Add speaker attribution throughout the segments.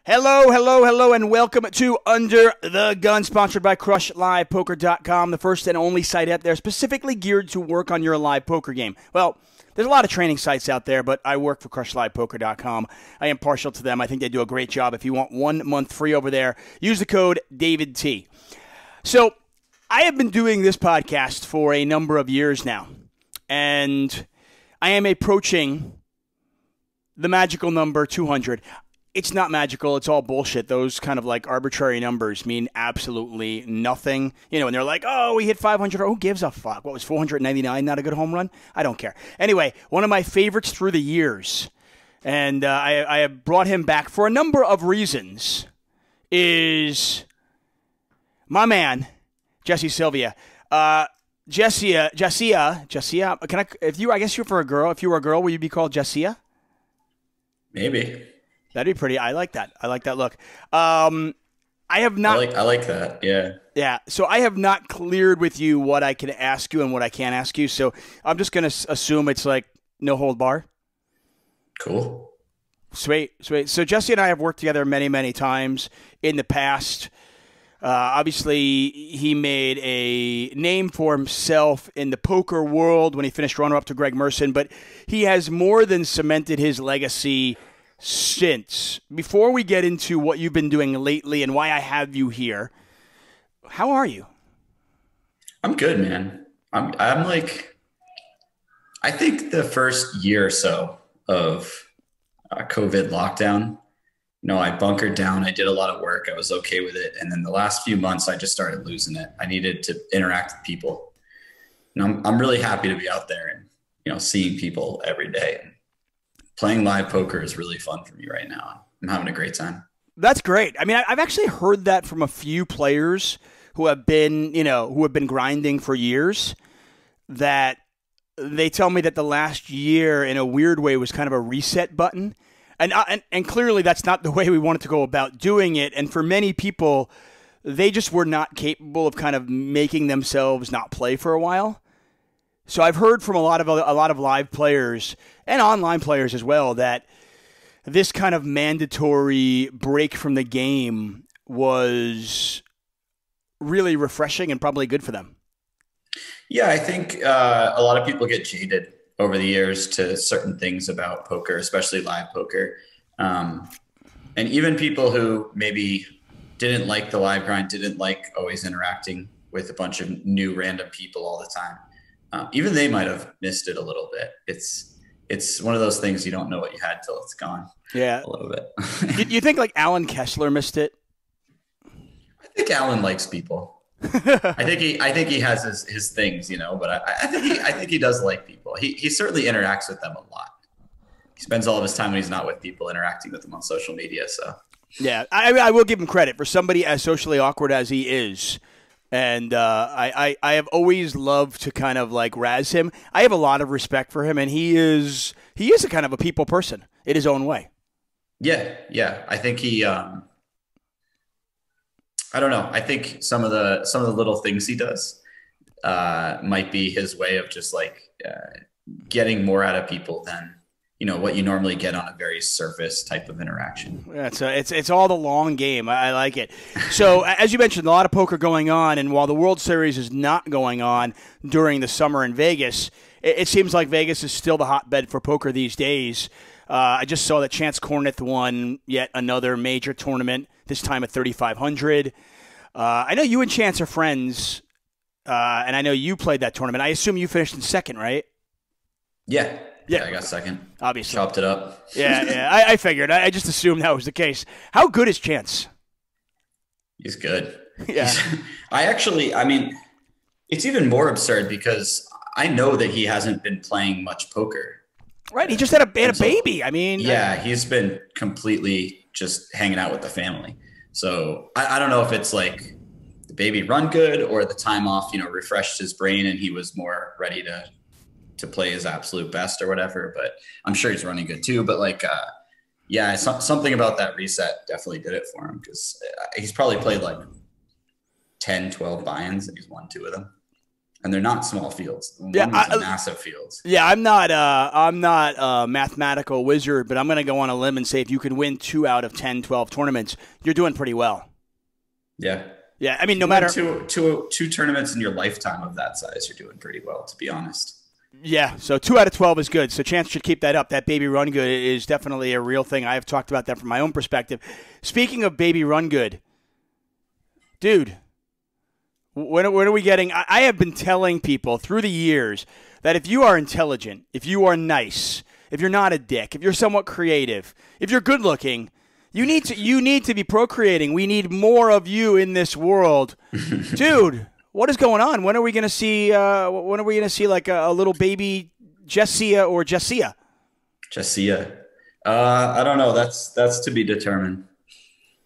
Speaker 1: Hello, hello, hello, and welcome to Under the Gun, sponsored by CrushLivePoker.com, the first and only site out there specifically geared to work on your live poker game. Well, there's a lot of training sites out there, but I work for CrushLivePoker.com. I am partial to them. I think they do a great job. If you want 1 month free over there, use the code DavidT. So, I have been doing this podcast for a number of years now, and I am approaching the magical number 200. It's not magical. It's all bullshit. Those kind of like arbitrary numbers mean absolutely nothing. You know, and they're like, oh, we hit 500. Who gives a fuck? What was 499? Not a good home run? I don't care. Anyway, one of my favorites through the years, and I have brought him back for a number of reasons, is my man, Jesse Sylvia. Jesse, can I? I guess you're for a girl. If you were a girl, would you be called Jessia?
Speaker 2: Maybe.
Speaker 1: That'd be pretty. I like that. I like that look. I have not.
Speaker 2: I like that. Yeah.
Speaker 1: Yeah. So I have not cleared with you what I can ask you and what I can't ask you. So I'm just gonna assume it's like no hold bar.
Speaker 2: Cool.
Speaker 1: Sweet. So Jesse and I have worked together many, many times in the past. Obviously, he made a name for himself in the poker world when he finished runner-up to Greg Merson, but he has more than cemented his legacy since. Before we get into what you've been doing lately and why I have you here, how are you?
Speaker 2: I'm good, man. I'm like, I think the first year or so of COVID lockdown, I bunkered down. I did a lot of work. I was okay with it. And then the last few months, I just started losing it. I needed to interact with people. And I'm really happy to be out there and, seeing people every day. And playing live poker is really fun for me right now. I'm having a great time.
Speaker 1: That's great. I mean, I've actually heard that from a few players who have been, grinding for years, that they tell me that the last year in a weird way was kind of a reset button. And clearly that's not the way we wanted to go about doing it. And for many people, they just were not capable of kind of making themselves not play for a while. So I've heard from a lot of live players and online players as well that this kind of mandatory break from the game was really refreshing and probably good for them.
Speaker 2: Yeah, I think a lot of people get jaded over the years to certain things about poker, especially live poker. And even people who maybe didn't like the live grind, didn't like always interacting with a bunch of new random people all the time. Even they might have missed it a little bit. It's one of those things you don't know what you had till it's gone.
Speaker 1: Yeah.
Speaker 2: A little bit.
Speaker 1: You think like Alan Kessler missed it?
Speaker 2: I think Alan likes people. I think he has his things, but I think he does like people. He certainly interacts with them a lot. He spends all of his time when he's not with people interacting with them on social media. So
Speaker 1: yeah, I will give him credit for somebody as socially awkward as he is. And I have always loved to kind of like razz him. I have a lot of respect for him, and he is a kind of a people person in his own way.
Speaker 2: Yeah. I think he. I don't know. I think some of the little things he does might be his way of just like getting more out of people than what you normally get on a very surface type of interaction.
Speaker 1: Yeah, it's all the long game. I like it. So as you mentioned, a lot of poker going on, and while the World Series is not going on during the summer in Vegas, it seems like Vegas is still the hotbed for poker these days. I just saw that Chance Kornuth won yet another major tournament, this time at 3,500. I know you and Chance are friends, and I know you played that tournament. I assume you finished in second, right?
Speaker 2: Yeah, I got second.
Speaker 1: Obviously.
Speaker 2: Chopped it up.
Speaker 1: Yeah, I figured. I just assumed that was the case. How good is Chance?
Speaker 2: He's good.
Speaker 1: Yeah.
Speaker 2: I mean, it's even more absurd because I know that he hasn't been playing much poker.
Speaker 1: Right, he just had a baby. I mean,
Speaker 2: yeah, he's been completely just hanging out with the family. So I don't know if it's like the baby run good or the time off, refreshed his brain and he was more ready to play his absolute best or whatever. But I'm sure he's running good too. But like, something about that reset definitely did it for him because he's probably played like 10, 12 buy-ins and he's won 2 of them. and they're not small fields.
Speaker 1: Yeah,
Speaker 2: One was a massive field.
Speaker 1: Yeah, I'm not a mathematical wizard, but I'm going to go on a limb and say if you can win 2 out of 10, 12 tournaments, you're doing pretty well.
Speaker 2: Yeah.
Speaker 1: Yeah, I mean, no matter
Speaker 2: two tournaments in your lifetime of that size, you're doing pretty well, to be honest.
Speaker 1: Yeah, so 2 out of 12 is good. So Chance should keep that up. That baby run good is definitely a real thing. I have talked about that from my own perspective. Speaking of baby run good, dude, when are we getting? I have been telling people through the years that if you are intelligent, if you are nice, if you're not a dick, if you're somewhat creative, if you're good looking, you need to be procreating. We need more of you in this world, dude. What is going on? When are we going to see? Like a little baby Jessia or Jessia?
Speaker 2: Jessia. I don't know. That's to be determined.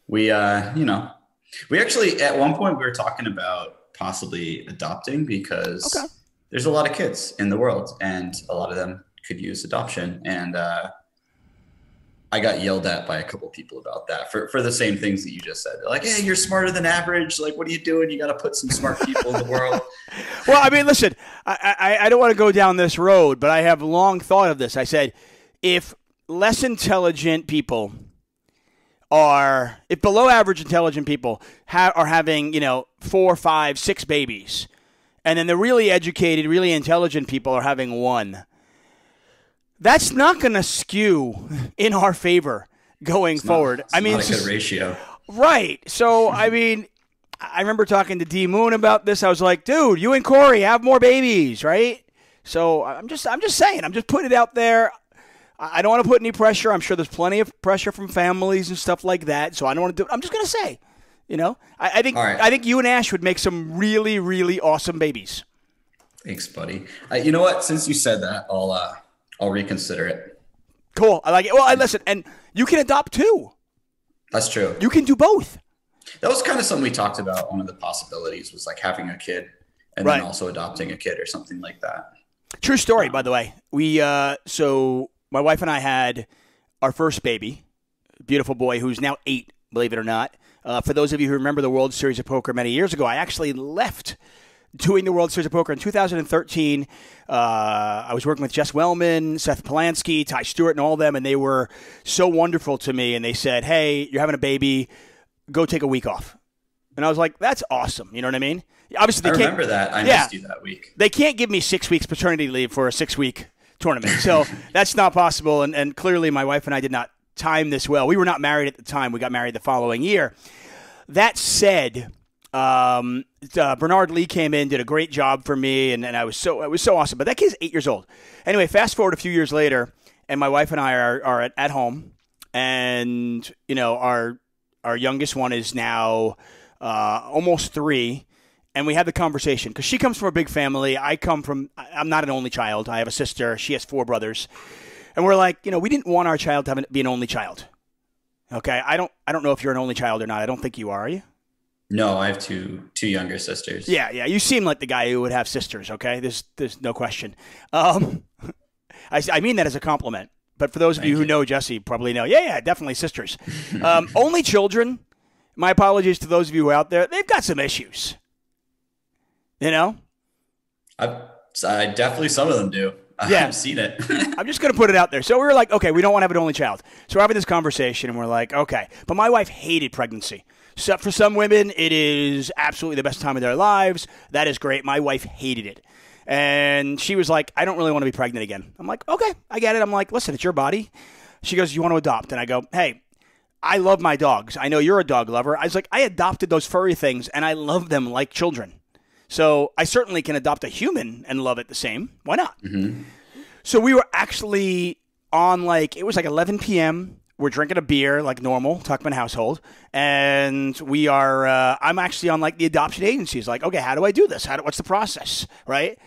Speaker 2: We actually at one point we were talking about possibly adopting because there's a lot of kids in the world and a lot of them could use adoption. And I got yelled at by a couple people about that for the same things that you just said. They're like, hey, you're smarter than average. Like, what are you doing? You got to put some smart people in the world.
Speaker 1: Well, I mean, listen, I don't want to go down this road, but I have long thought of this. I said, if less intelligent people if below average intelligent people are having, 4, 5, 6 babies, and then the really educated, really intelligent people are having 1, that's not going to skew in our favor going forward.
Speaker 2: I mean, it's not a good ratio. Right.
Speaker 1: So, I mean, I remember talking to D Moon about this. I was like, dude, you and Corey have more babies, right? So I'm just saying, I'm just putting it out there. I don't want to put any pressure. I'm sure there's plenty of pressure from families and stuff like that. So I don't want to do it. I'm just going to say, I think you and Ash would make some really, really awesome babies.
Speaker 2: Thanks, buddy. You know what? Since you said that, I'll reconsider it.
Speaker 1: Cool. I like it. Well, listen, and you can adopt too.
Speaker 2: That's true.
Speaker 1: You can do both.
Speaker 2: That was kind of something we talked about. One of the possibilities was like having a kid and then also adopting a kid or something like that.
Speaker 1: True story, by the way. So my wife and I had our first baby, beautiful boy who's now 8, believe it or not. For those of you who remember the World Series of Poker many years ago, I actually left doing the World Series of Poker in 2013. I was working with Jess Wellman, Seth Polanski, Ty Stewart, and all of them, and they were so wonderful to me. And they said, hey, you're having a baby. Go take a week off. And I was like, that's awesome. You know what I mean? Obviously,
Speaker 2: I remember that. I missed you that week.
Speaker 1: They can't give me 6 weeks paternity leave for a 6-week tournament. So that's not possible. And clearly, my wife and I did not time this well. We were not married at the time. We got married the following year. That said, Bernard Lee came in, did a great job for me, and it was so awesome. But that kid's 8 years old. Anyway, fast forward a few years later, and my wife and I are at home, and our youngest one is now almost 3, and we had the conversation because she comes from a big family. I'm not an only child. I have a sister. She has 4 brothers, and we're like, we didn't want our child to be an only child. Okay, I don't know if you're an only child or not. I don't think you are you?
Speaker 2: No, I have two younger sisters.
Speaker 1: Yeah. You seem like the guy who would have sisters, okay? There's no question. I mean that as a compliment. But for those of you who know Jesse, probably know. Yeah, definitely sisters. Only children, my apologies to those of you who are out there, they've got some issues.
Speaker 2: I definitely, some of them do. I've seen it.
Speaker 1: I'm just going to put it out there. So we were like, okay, we don't want to have an only child. So we're having this conversation, and we're like, okay. But my wife hated pregnancy. So for some women, it is absolutely the best time of their lives. That is great. My wife hated it. And she was like, I don't really want to be pregnant again. I'm like, okay, I get it. I'm like, listen, it's your body. She goes, you want to adopt? And I go, hey, I love my dogs. I know you're a dog lover. I was like, I adopted those furry things, and I love them like children. So I certainly can adopt a human and love it the same. Why not? Mm-hmm. So we were actually on it was like 11 p.m. We're drinking a beer like normal, Tuckman household. And we are, I'm actually on the adoption agency. It's like, okay, how do I do this? What's the process? Right?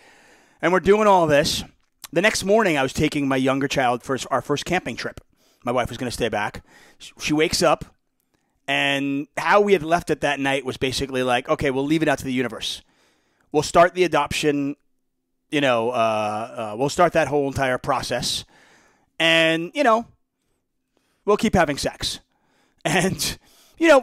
Speaker 1: And we're doing all this. The next morning, I was taking my younger child for our first camping trip. My wife was going to stay back. She wakes up, and how we had left it that night was basically like, okay, we'll leave it out to the universe. We'll start the adoption, we'll start that whole entire process. And, we'll keep having sex. And,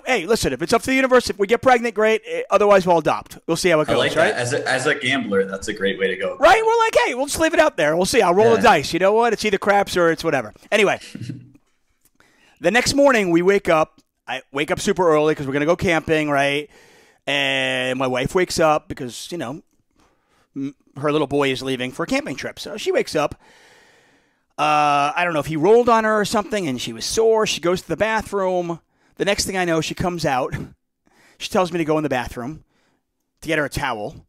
Speaker 1: hey, listen, if it's up to the universe, if we get pregnant, great. Otherwise, we'll adopt. We'll see how it goes,
Speaker 2: I like
Speaker 1: right?
Speaker 2: that. As a gambler, that's a great way to go.
Speaker 1: Right? We're like, hey, we'll just leave it out there. We'll see. I'll roll the dice. You know what? It's either craps or it's whatever. Anyway, the next morning we wake up. I wake up super early because we're going to go camping, right? And my wife wakes up because, her little boy is leaving for a camping trip. So she wakes up. I don't know if he rolled on her or something, and she was sore. She goes to the bathroom. The next thing I know, she comes out. She tells me to go in the bathroom to get her a towel.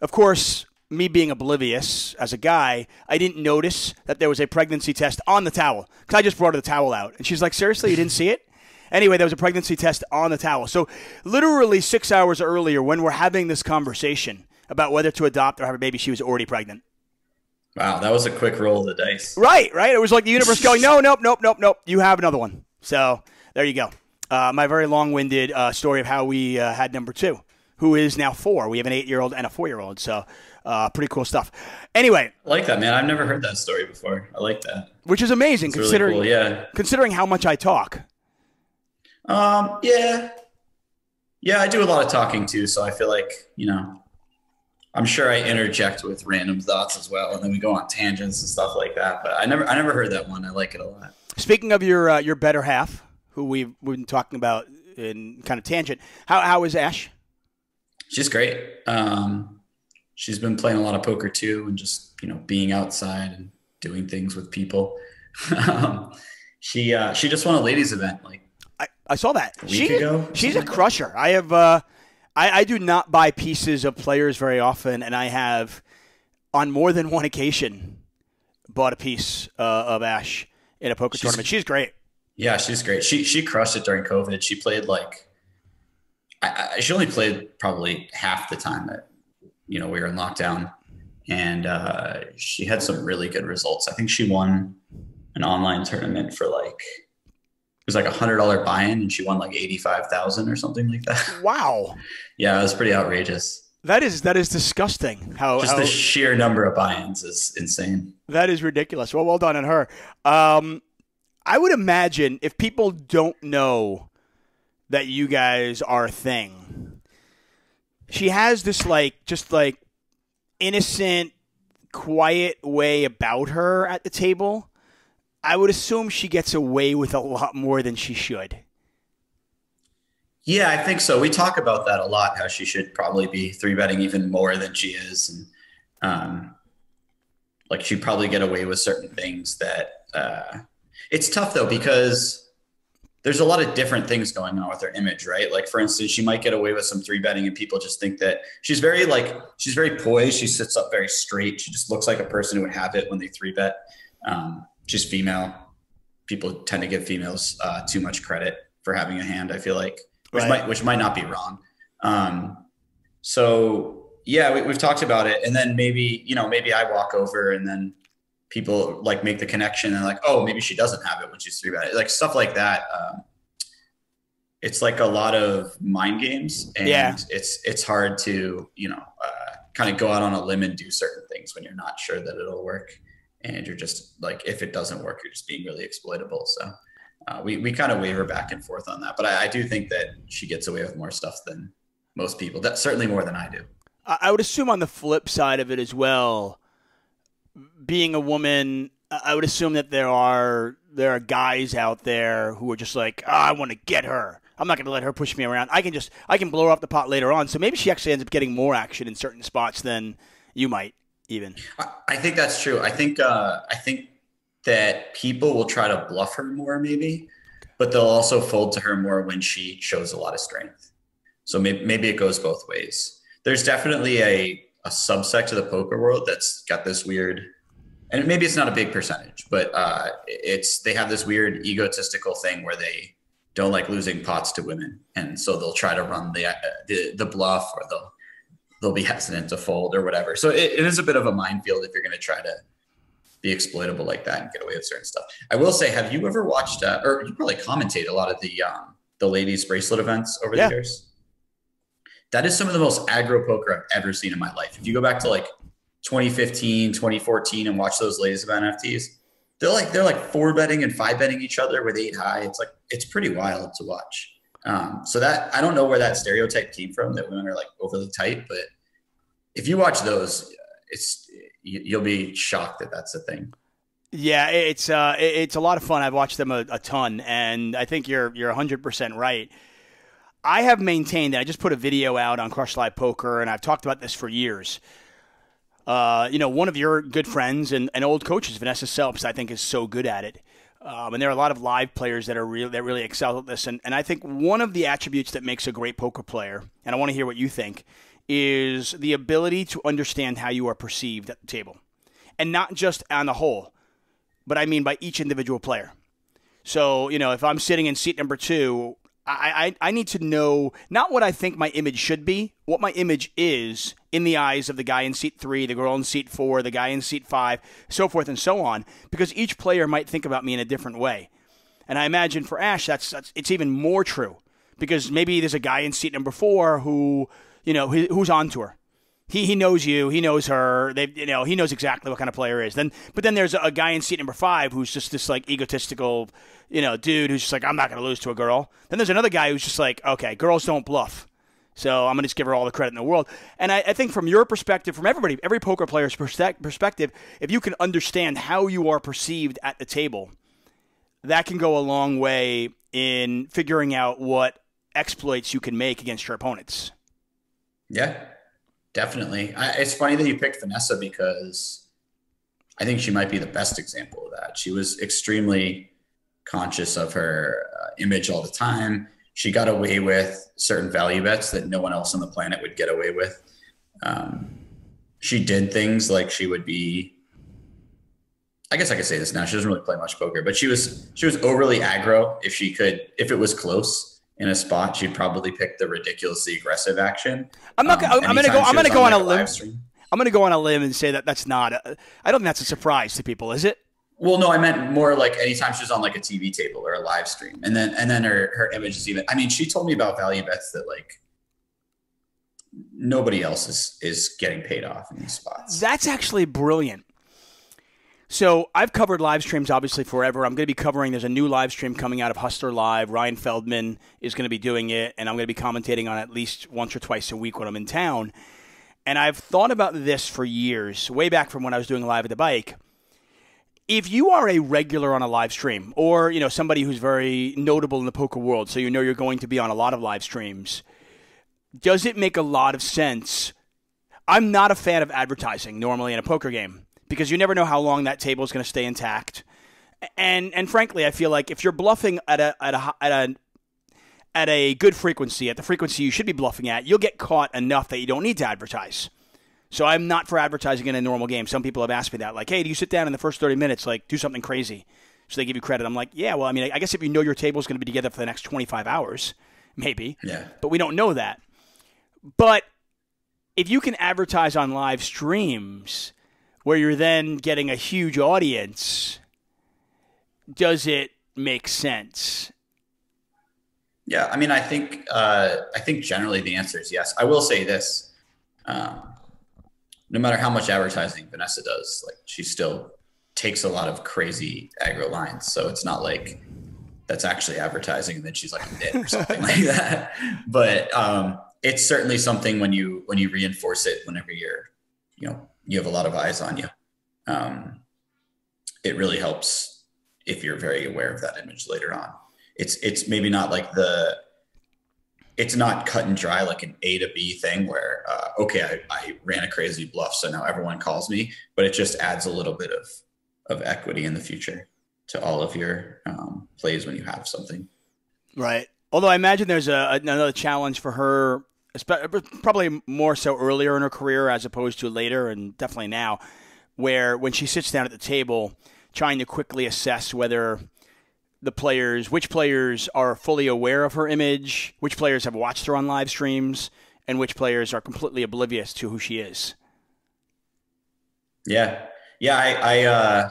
Speaker 1: Of course, me being oblivious as a guy, I didn't notice that there was a pregnancy test on the towel because I just brought her the towel out. And she's like, seriously, you didn't see it? Anyway, there was a pregnancy test on the towel. So literally 6 hours earlier when we're having this conversation about whether to adopt or have a baby, she was already pregnant.
Speaker 2: Wow, that was a quick roll of the dice.
Speaker 1: Right. It was like the universe going, no, nope. You have another one. So there you go. My very long-winded story of how we had number 2, who is now 4. We have an 8-year-old and a 4-year-old. So pretty cool stuff. Anyway.
Speaker 2: I like that, man. I've never heard that story before. I like that.
Speaker 1: Which is amazing considering,
Speaker 2: really cool,
Speaker 1: considering how much I talk.
Speaker 2: Yeah, I do a lot of talking too. So I feel like, I'm sure I interject with random thoughts as well. And then we go on tangents and stuff like that. But I never heard that one. I like it a lot.
Speaker 1: Speaking of your better half, who we've been talking about in kind of tangent, how is Ash?
Speaker 2: She's great. She's been playing a lot of poker too, and just, being outside and doing things with people. She just won a ladies event
Speaker 1: I saw that.
Speaker 2: a week ago.
Speaker 1: She's a crusher. I have I do not buy pieces of players very often, and I have on more than one occasion bought a piece of Ash in a poker tournament. She's great.
Speaker 2: Yeah, she's great. She crushed it during COVID. She played she only played probably half the time that we were in lockdown, and she had some really good results. I think she won an online tournament for it was like $100 buy-in, and she won like 85,000 or something like that.
Speaker 1: Wow.
Speaker 2: Yeah, it was pretty outrageous.
Speaker 1: That is disgusting. How
Speaker 2: the sheer number of buy-ins is insane.
Speaker 1: That is ridiculous. Well done on her. I would imagine if people don't know that you guys are a thing, she has this just innocent, quiet way about her at the table. I would assume she gets away with a lot more than she should.
Speaker 2: Yeah, I think so. We talk about that a lot, how she should probably be 3-betting even more than she is. And she'd probably get away with certain things that it's tough though, because there's a lot of different things going on with her image, right? Like, for instance, she might get away with some 3-betting and people just think that she's very poised. She sits up very straight. She just looks like a person who would have it when they 3-bet. She's female. People tend to give females too much credit for having a hand, I feel like, which might not be wrong. So yeah, we've talked about it. And then maybe I walk over and then people make the connection and oh, maybe she doesn't have it when she's 3-betting, stuff like that. It's a lot of mind games, and it's hard to, kind of go out on a limb and do certain things when you're not sure that it'll work. And you're just if it doesn't work, you're just being really exploitable. So we kind of waver back and forth on that. But I do think that she gets away with more stuff than most people. That's certainly more than I do. I
Speaker 1: would assume on the flip side of it as well, being a woman, I would assume that there are guys out there who are just I want to get her. I'm not going to let her push me around. I can blow her off the pot later on. So maybe she actually ends up getting more action in certain spots than you might. Even
Speaker 2: I think that's true. I think that people will try to bluff her more, maybe, but they'll also fold to her more when she shows a lot of strength. So maybe it goes both ways. There's definitely a subsect of the poker world that's got this weird, and maybe it's not a big percentage, but they have this weird egotistical thing where they don't like losing pots to women, and so they'll try to run the bluff, or they'll be hesitant to fold or whatever. So it is a bit of a minefield if you're going to try to be exploitable like that and get away with certain stuff. I will say, have you ever watched, or you probably commentate a lot of the ladies bracelet events over the years? That is some of the most aggro poker I've ever seen in my life. If you go back to 2015, 2014 and watch those ladies event NFTs, they're 4-betting and 5-betting each other with 8 high. It's pretty wild to watch. So that, I don't know where that stereotype came from, that women are like overly tight, but if you watch those, you'll be shocked that that's a thing.
Speaker 1: Yeah, it's a lot of fun. I've watched them a ton, and I think you're 100% right. I have maintained that I just put a video out on Crush Live Poker, and I've talked about this for years. One of your good friends and old coaches, Vanessa Selps, I think is so good at it. And there are a lot of live players that really excel at this. And I think one of the attributes that makes a great poker player, and I want to hear what you think, is the ability to understand how you are perceived at the table. And not just on the whole, but I mean by each individual player. So, if I'm sitting in seat number 2, I need to know not what I think my image should be, what my image is in the eyes of the guy in seat 3, the girl in seat 4, the guy in seat 5, so forth and so on, because each player might think about me in a different way. And I imagine for Ash, that's it's even more true, because maybe there's a guy in seat number 4 who, who's on to her. He knows you, he knows her, he knows exactly what kind of player he is. But then there's a guy in seat number 5 who's just this like egotistical, dude who's just like, I'm not going to lose to a girl. Then there's another guy who's just like, okay, girls don't bluff, so I'm going to just give her all the credit in the world. And I think from your perspective, from every poker player's perspective, if you can understand how you are perceived at the table, that can go a long way in figuring out what exploits you can make against your opponents.
Speaker 2: Yeah. Definitely. It's funny that you picked Vanessa, because I think she might be the best example of that. She was extremely conscious of her image all the time. She got away with certain value bets that no one else on the planet would get away with. She did things like she would be, I guess I could say this now, she doesn't really play much poker, but she was overly aggro. If it was close in a spot, she'd probably pick the ridiculously aggressive action. I'm going
Speaker 1: to go on a limb. I'm going to go on a limb and say that that's not. I don't think that's a surprise to people, is it?
Speaker 2: Well, no, I meant more like anytime she's on like a TV table or a live stream, and then her image is even. I mean, she told me about value bets that like nobody else is getting paid off in these spots.
Speaker 1: That's actually brilliant. So I've covered live streams obviously forever. I'm going to be covering, there's a new live stream coming out of Hustler Live. Ryan Feldman is going to be doing it, and I'm going to be commentating on it at least once or twice a week when I'm in town. And I've thought about this for years, way back from when I was doing Live at the Bike. If you are a regular on a live stream, or somebody who's very notable in the poker world, so you're going to be on a lot of live streams, does it make a lot of sense? I'm not a fan of advertising normally in a poker game, because you never know how long that table is going to stay intact. And frankly, I feel like if you're bluffing at a good frequency, at the frequency you should be bluffing at, you'll get caught enough that you don't need to advertise. So I'm not for advertising in a normal game. Some people have asked me that, like, hey, do you sit down in the first 30 minutes, like, do something crazy? So they give you credit. I'm like, yeah, well, I mean, I guess if you know your table is going to be together for the next 25 hours, maybe.
Speaker 2: Yeah.
Speaker 1: But we don't know that. But if you can advertise on live streams where you're then getting a huge audience, does it make sense?
Speaker 2: Yeah, I mean, I think generally the answer is yes. I will say this: no matter how much advertising Vanessa does, like, she still takes a lot of crazy aggro lines. So it's not like that's actually advertising and then she's like a nit or something like that. But it's certainly something when you reinforce it whenever you have a lot of eyes on you. It really helps if you're very aware of that image later on. It's maybe not like it's not cut and dry like an A to B thing where, okay, I ran a crazy bluff, so now everyone calls me, but it just adds a little bit of equity in the future to all of your plays when you have something.
Speaker 1: Right. Although I imagine there's another challenge for her, probably more so earlier in her career as opposed to later, and definitely now, where when she sits down at the table, trying to quickly assess whether which players are fully aware of her image, which players have watched her on live streams, and which players are completely oblivious to who she is.
Speaker 2: Yeah. I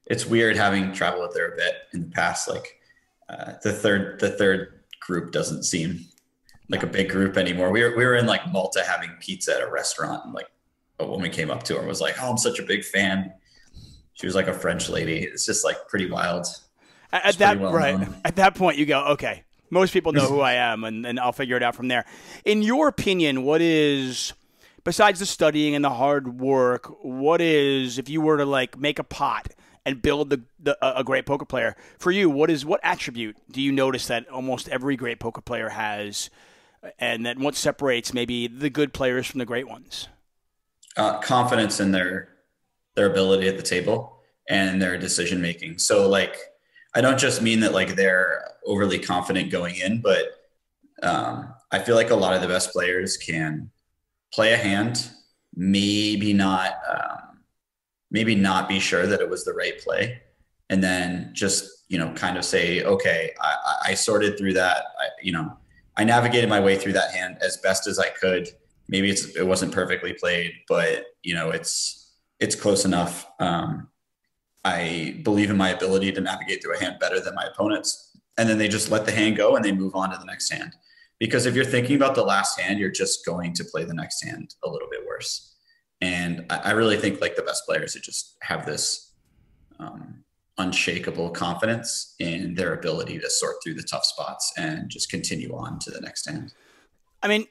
Speaker 2: it's weird having traveled with her a bit in the past. Like the third group doesn't seem like a big group anymore. We were in like Malta having pizza at a restaurant, and like a woman came up to her and was like, "Oh, I'm such a big fan." She was like a French lady. It's just like pretty wild.
Speaker 1: At that point, you go, okay, Most people know who I am, and I'll figure it out from there. In your opinion, what is, besides the studying and the hard work, what is, if you were to like make a pot and build a great poker player, for you, what attribute do you notice that almost every great poker player has, and that what separates maybe the good players from the great ones?
Speaker 2: Confidence in their ability at the table and their decision making. So like, I don't just mean that like they're overly confident going in, but I feel like a lot of the best players can play a hand, maybe not be sure that it was the right play, and then just, you know, kind of say, okay, I sorted through that. I navigated my way through that hand as best as I could. Maybe it wasn't perfectly played, but you know, it's close enough. I believe in my ability to navigate through a hand better than my opponents. And then they just let the hand go and they move on to the next hand. Because if you're thinking about the last hand, you're just going to play the next hand a little bit worse. And I really think like the best players that just have this unshakable confidence in their ability to sort through the tough spots and just continue on to the next hand.
Speaker 1: I mean,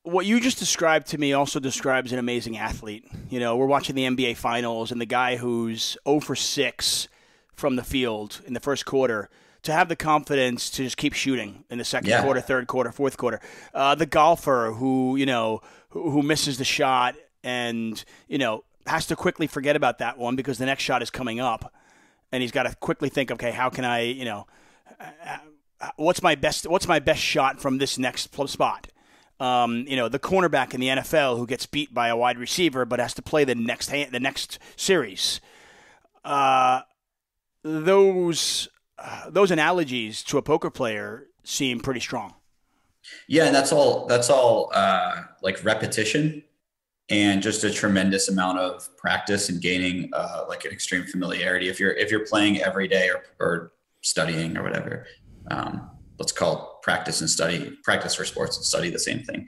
Speaker 1: what you just described to me also describes an amazing athlete. You know, we're watching the NBA Finals, and the guy who's 0 for 6 from the field in the first quarter, to have the confidence to just keep shooting in the second quarter, third quarter, fourth quarter. The golfer who, you know, who misses the shot and, you know, has to quickly forget about that one because the next shot is coming up, and he's got to quickly think, okay, how can I, you know, what's my best shot from this next spot? You know, the cornerback in the NFL who gets beat by a wide receiver but has to play the next series. Those analogies to a poker player seem pretty strong.
Speaker 2: Yeah, and that's all like repetition and just a tremendous amount of practice and gaining like an extreme familiarity. If you're playing every day or studying or whatever, let's call practice for sports and study the same thing.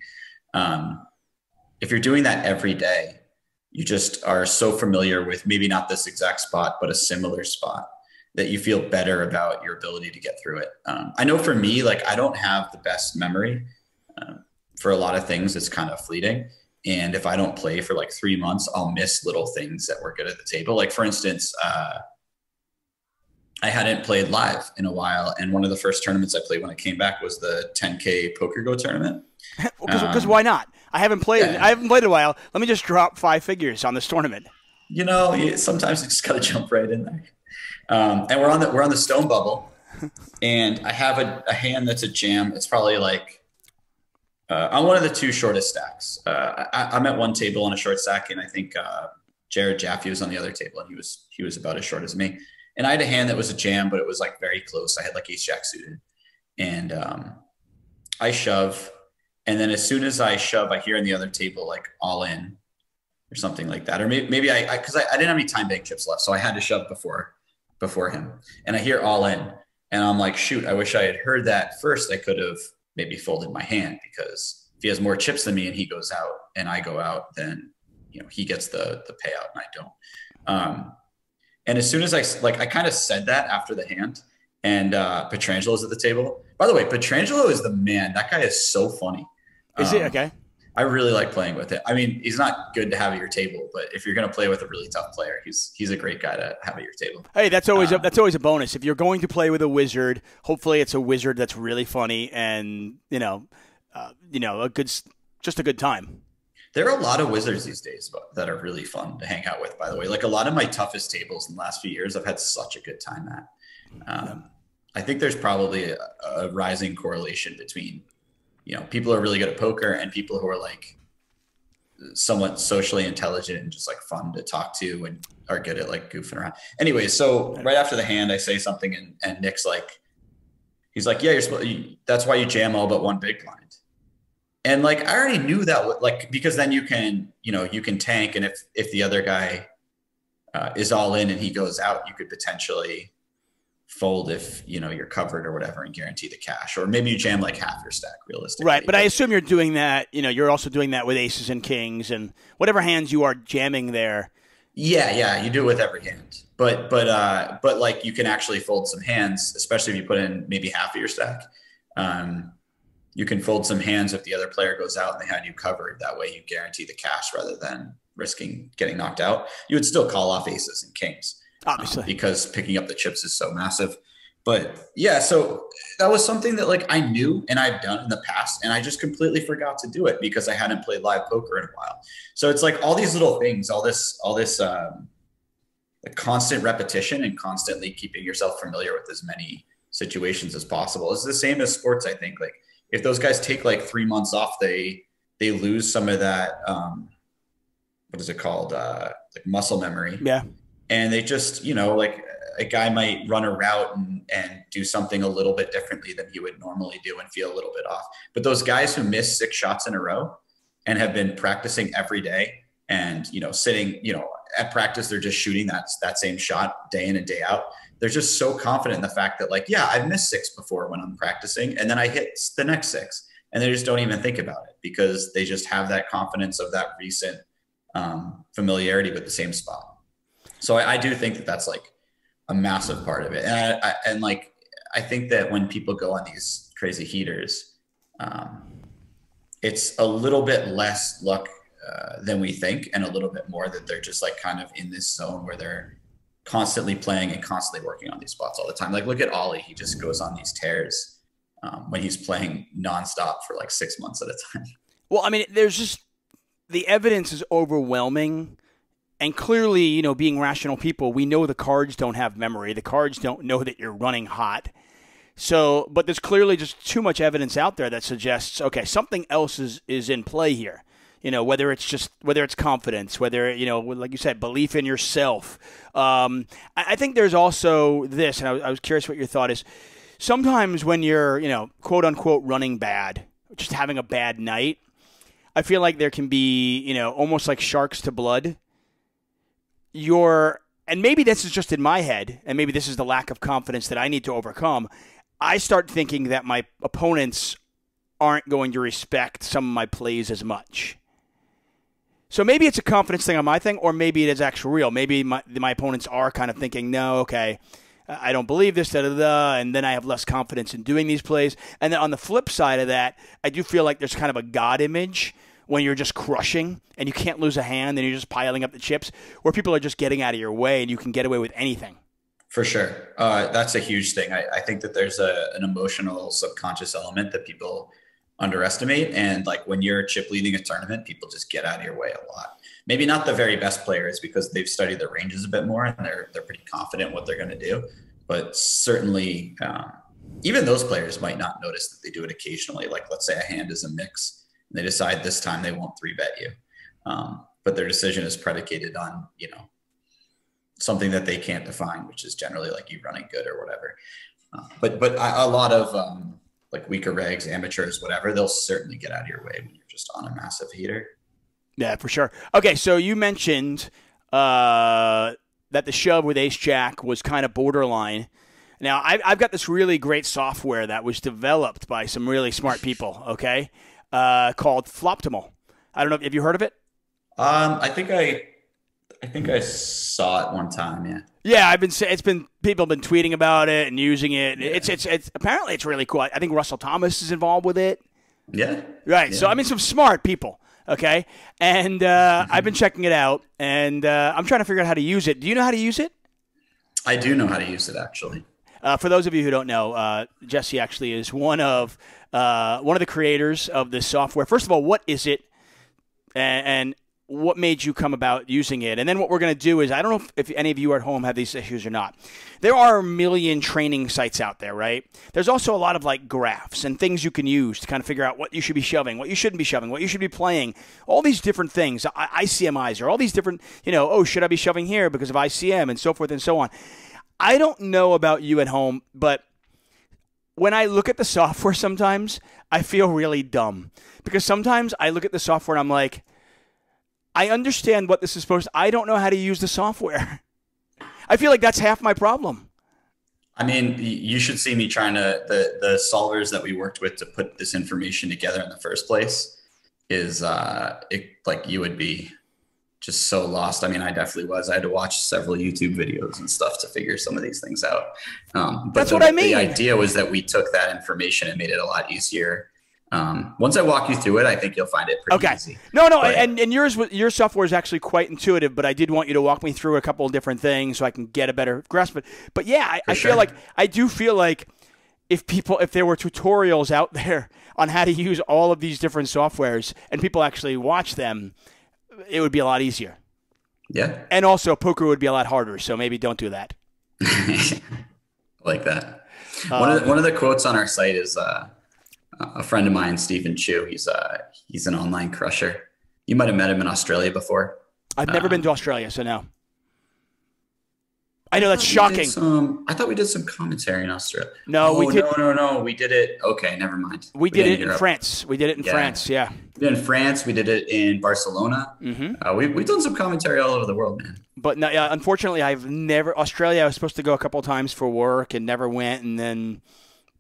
Speaker 2: If you're doing that every day, you just are so familiar with maybe not this exact spot, but a similar spot that you feel better about your ability to get through it. I know for me, like I don't have the best memory for a lot of things. It's kind of fleeting. And if I don't play for like 3 months, I'll miss little things that were good at the table. Like for instance, I hadn't played live in a while, and one of the first tournaments I played when I came back was the 10K Poker Go tournament.
Speaker 1: Because why not? I haven't played in a while. Let me just drop 5 figures on this tournament. You
Speaker 2: know, sometimes you just got to jump right in there. And we're on the stone bubble, and I have a hand that's a jam. It's probably like on one of the 2 shortest stacks. I'm at one table on a short stack, and I think Jared Jaffe was on the other table, and he was about as short as me. And I had a hand that was a jam, but it was like very close. I had like ace jack suited, and I shove. And then as soon as I shove, I hear on the other table, like all in or something like that. Or maybe cause I didn't have any time bank chips left. So I had to shove before him, and I hear all in, and I'm like, shoot, I wish I had heard that first. I could have maybe folded my hand, because if he has more chips than me and he goes out and I go out, then, you know, he gets the payout and I don't. And as soon as I kind of said that after the hand, and Petrangelo's at the table. By the way, Petrangelo is the man. That guy is so funny.
Speaker 1: Is he okay?
Speaker 2: I really like playing with him. I mean, he's not good to have at your table, but if you're going to play with a really tough player, he's a great guy to have at your table.
Speaker 1: Hey, that's always a bonus. If you're going to play with a wizard, hopefully it's a wizard that's really funny and just a good time.
Speaker 2: There are a lot of wizards these days that are really fun to hang out with, by the way. Like a lot of my toughest tables in the last few years, I've had such a good time at. I think there's probably a rising correlation between, you know, people who are really good at poker and people who are like somewhat socially intelligent and just like fun to talk to and are good at like goofing around. Anyway, so right after the hand, I say something and Nick's like, he's like, yeah, that's why you jam all but one big blind. And like, I already knew that, like, because then you can tank. And if the other guy is all in and he goes out, you could potentially fold if, you know, you're covered or whatever and guarantee the cash, or maybe you jam like half your stack realistically.
Speaker 1: Right. But I assume you're doing that, you know, you're also doing that with aces and kings and whatever hands you are jamming there.
Speaker 2: Yeah. You do it with every hand. but like you can actually fold some hands, especially if you put in maybe half of your stack. You can fold some hands if the other player goes out and they had you covered. That way you guarantee the cash rather than risking getting knocked out. You would still call off aces and kings,
Speaker 1: Obviously.
Speaker 2: because picking up the chips is so massive. But yeah, so that was something that like I knew and I've done in the past, and I just completely forgot to do it because I hadn't played live poker in a while. So it's like all these little things, all this like constant repetition and constantly keeping yourself familiar with as many situations as possible. It's the same as sports. I think like if those guys take like 3 months off, they lose some of that. What is it called? Like muscle memory.
Speaker 1: Yeah.
Speaker 2: And they just, like a guy might run a route and do something a little bit differently than he would normally do and feel a little bit off. But those guys who miss 6 shots in a row and have been practicing every day and, sitting, at practice, they're just shooting that same shot day in and day out. They're just so confident in the fact that like, yeah, I've missed 6 before when I'm practicing, and then I hit the next 6, and they just don't even think about it because they just have that confidence of that recent familiarity with the same spot. So I do think that that's like a massive part of it. And I think that when people go on these crazy heaters, it's a little bit less luck than we think, and a little bit more that they're just like kind of in this zone where they're constantly playing and constantly working on these spots all the time. Like look at Ollie. He just goes on these tears when he's playing nonstop for like 6 months at a time.
Speaker 1: Well, I mean, there's just the evidence is overwhelming. And clearly, being rational people, we know the cards don't have memory. The cards don't know that you're running hot. So, but there's clearly just too much evidence out there that suggests, okay, something else is in play here. Whether it's confidence, whether, like you said, belief in yourself. I think there's also this, and I was curious what your thought is. Sometimes when you're, quote unquote, running bad, just having a bad night, I feel like there can be, almost like sharks to blood. And maybe this is just in my head, and maybe this is the lack of confidence that I need to overcome. I start thinking that my opponents aren't going to respect some of my plays as much. So maybe it's a confidence thing on my thing, or maybe it is actually real. Maybe my opponents are kind of thinking, no, okay, I don't believe this, and then I have less confidence in doing these plays. And then on the flip side of that, I do feel like there's kind of a God image when you're just crushing and you can't lose a hand and you're just piling up the chips, where people are just getting out of your way and you can get away with anything.
Speaker 2: For sure. That's a huge thing. I think that there's an emotional subconscious element that people underestimate. And like when you're chip leading a tournament, people just get out of your way a lot. Maybe not the very best players because they've studied the ranges a bit more and they're pretty confident what they're going to do. But certainly even those players might not notice that they do it occasionally. Like let's say a hand is a mix. They decide this time they won't 3-bet you. But their decision is predicated on, something that they can't define, which is generally like you running good or whatever. But a lot of like weaker regs, amateurs, whatever, they'll certainly get out of your way when you're just on a massive heater.
Speaker 1: Yeah, for sure. Okay, so you mentioned that the shove with Ace Jack was kind of borderline. Now, I've got this really great software that was developed by some really smart people, okay? Called Floptimal. I don't know. Have you heard of it?
Speaker 2: I think I saw it one time. Yeah.
Speaker 1: Yeah, people have been tweeting about it and using it. Yeah. It's apparently it's really cool. I think Russell Thomas is involved with it.
Speaker 2: Yeah.
Speaker 1: Right.
Speaker 2: Yeah.
Speaker 1: So some smart people. Okay. And I've been checking it out, and I'm trying to figure out how to use it. Do you know how to use it?
Speaker 2: I do know how to use it, actually.
Speaker 1: For those of you who don't know, Jesse actually is one of the creators of this software. First of all, what is it, and what made you come about using it? And then what we're going to do is, I don't know if any of you at home have these issues or not. There are a million training sites out there, right? There's also a lot of like graphs and things you can use to kind of figure out what you should be shoving, what you shouldn't be shoving, what you should be playing, all these different things, ICMIs, or all these different, should I be shoving here because of ICM and so forth and so on. I don't know about you at home, but when I look at the software sometimes, I feel really dumb. Because sometimes I look at the software and I'm like, I understand what this is supposed to, I don't know how to use the software. I feel like that's half my problem.
Speaker 2: I mean, you should see me trying to, the solvers that we worked with to put this information together in the first place is like you would be just so lost. I mean, I definitely was. I had to watch several YouTube videos and stuff to figure some of these things out. But
Speaker 1: That's what I mean.
Speaker 2: The idea was that we took that information and made it a lot easier. Once I walk you through it, I think you'll find it pretty easy.
Speaker 1: No, and your software is actually quite intuitive, but I did want you to walk me through a couple of different things so I can get a better grasp of it. But yeah, I do feel like if there were tutorials out there on how to use all of these different softwares and people actually watch them, it would be a lot easier.
Speaker 2: Yeah.
Speaker 1: And also poker would be a lot harder, so maybe don't do that.
Speaker 2: Like that. One of the quotes on our site is a friend of mine, Stephen Chu. He's an online crusher. You might have met him in Australia before.
Speaker 1: I've never been to Australia, so no. I know that's shocking.
Speaker 2: I thought we did some commentary in Australia.
Speaker 1: No, we did.
Speaker 2: No. We did it. Okay, never mind.
Speaker 1: We did it in France. We did it in France. Yeah.
Speaker 2: We did it in France. We did it in Barcelona. Mm-hmm. We've done some commentary all over the world, man. But
Speaker 1: no, unfortunately, Australia. I was supposed to go a couple of times for work and never went, and then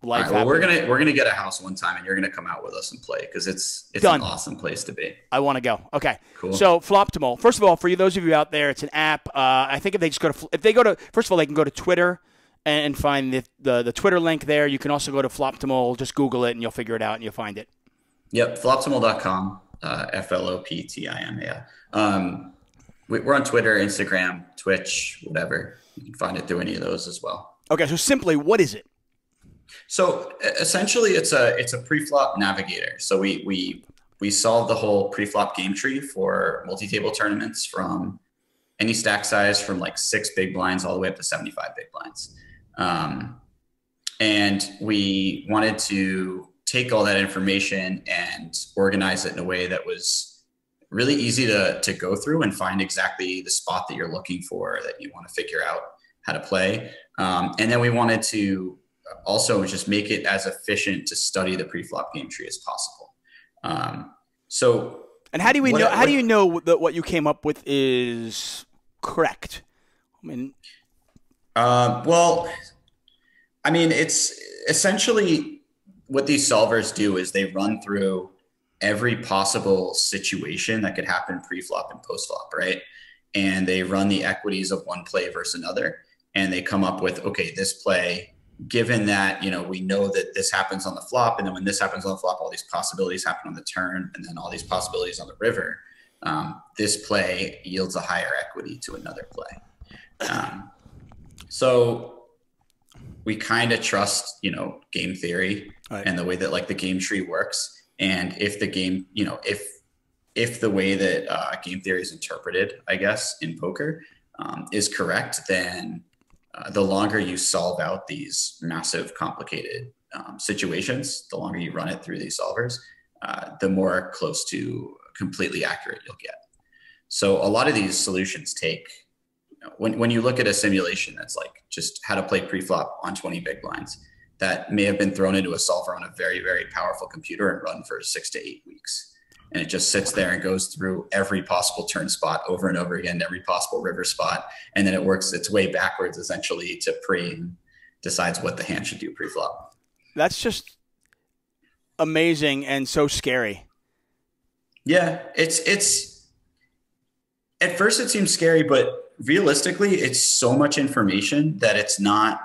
Speaker 1: life happened.
Speaker 2: Well, we're gonna get a house one time, and you're gonna come out with us and play because it's an awesome place to be.
Speaker 1: I want to go. Okay,
Speaker 2: cool.
Speaker 1: So Floptimal. First of all, for those of you out there, it's an app. I think if they go to first of all, they can go to Twitter and find the Twitter link there. You can also go to Floptimal. Just Google it, and you'll figure it out, and you'll find it.
Speaker 2: Yep, floptimal.com. Floptimal. We're on Twitter, Instagram, Twitch, whatever. You can find it through any of those as well.
Speaker 1: Okay, so simply, what is it?
Speaker 2: So essentially, it's a preflop navigator. So we solve the whole preflop game tree for multi-table tournaments from any stack size from like 6 big blinds all the way up to 75 big blinds. And we wanted to take all that information and organize it in a way that was really easy to go through and find exactly the spot that you're looking for, that you want to figure out how to play. And then we wanted to also just make it as efficient to study the preflop game tree as possible.
Speaker 1: And how do we know? How do you know that what you came up with is correct? I mean,
Speaker 2: it's essentially what these solvers do is they run through every possible situation that could happen pre-flop and post-flop, right? And they run the equities of one play versus another, and they come up with, okay, this play, given that, we know that this happens on the flop, and then when this happens on the flop, all these possibilities happen on the turn, and then all these possibilities on the river, this play yields a higher equity to another play. So we kind of trust, game theory, right, and the way that like the game tree works. And if the game, if the way that game theory is interpreted, I guess, in poker is correct, then the longer you solve out these massive, complicated situations, the longer you run it through these solvers, the more close to completely accurate you'll get. So a lot of these solutions take, when you look at a simulation that's like just how to play pre-flop on 20 big blinds, that may have been thrown into a solver on a very, very powerful computer and run for 6 to 8 weeks. And it just sits there and goes through every possible turn spot over and over again, every possible river spot. And then it works its way backwards essentially to pre and decides what the hand should do pre-flop.
Speaker 1: That's just amazing and so scary.
Speaker 2: Yeah, it's at first it seems scary, but realistically, it's so much information that it's not,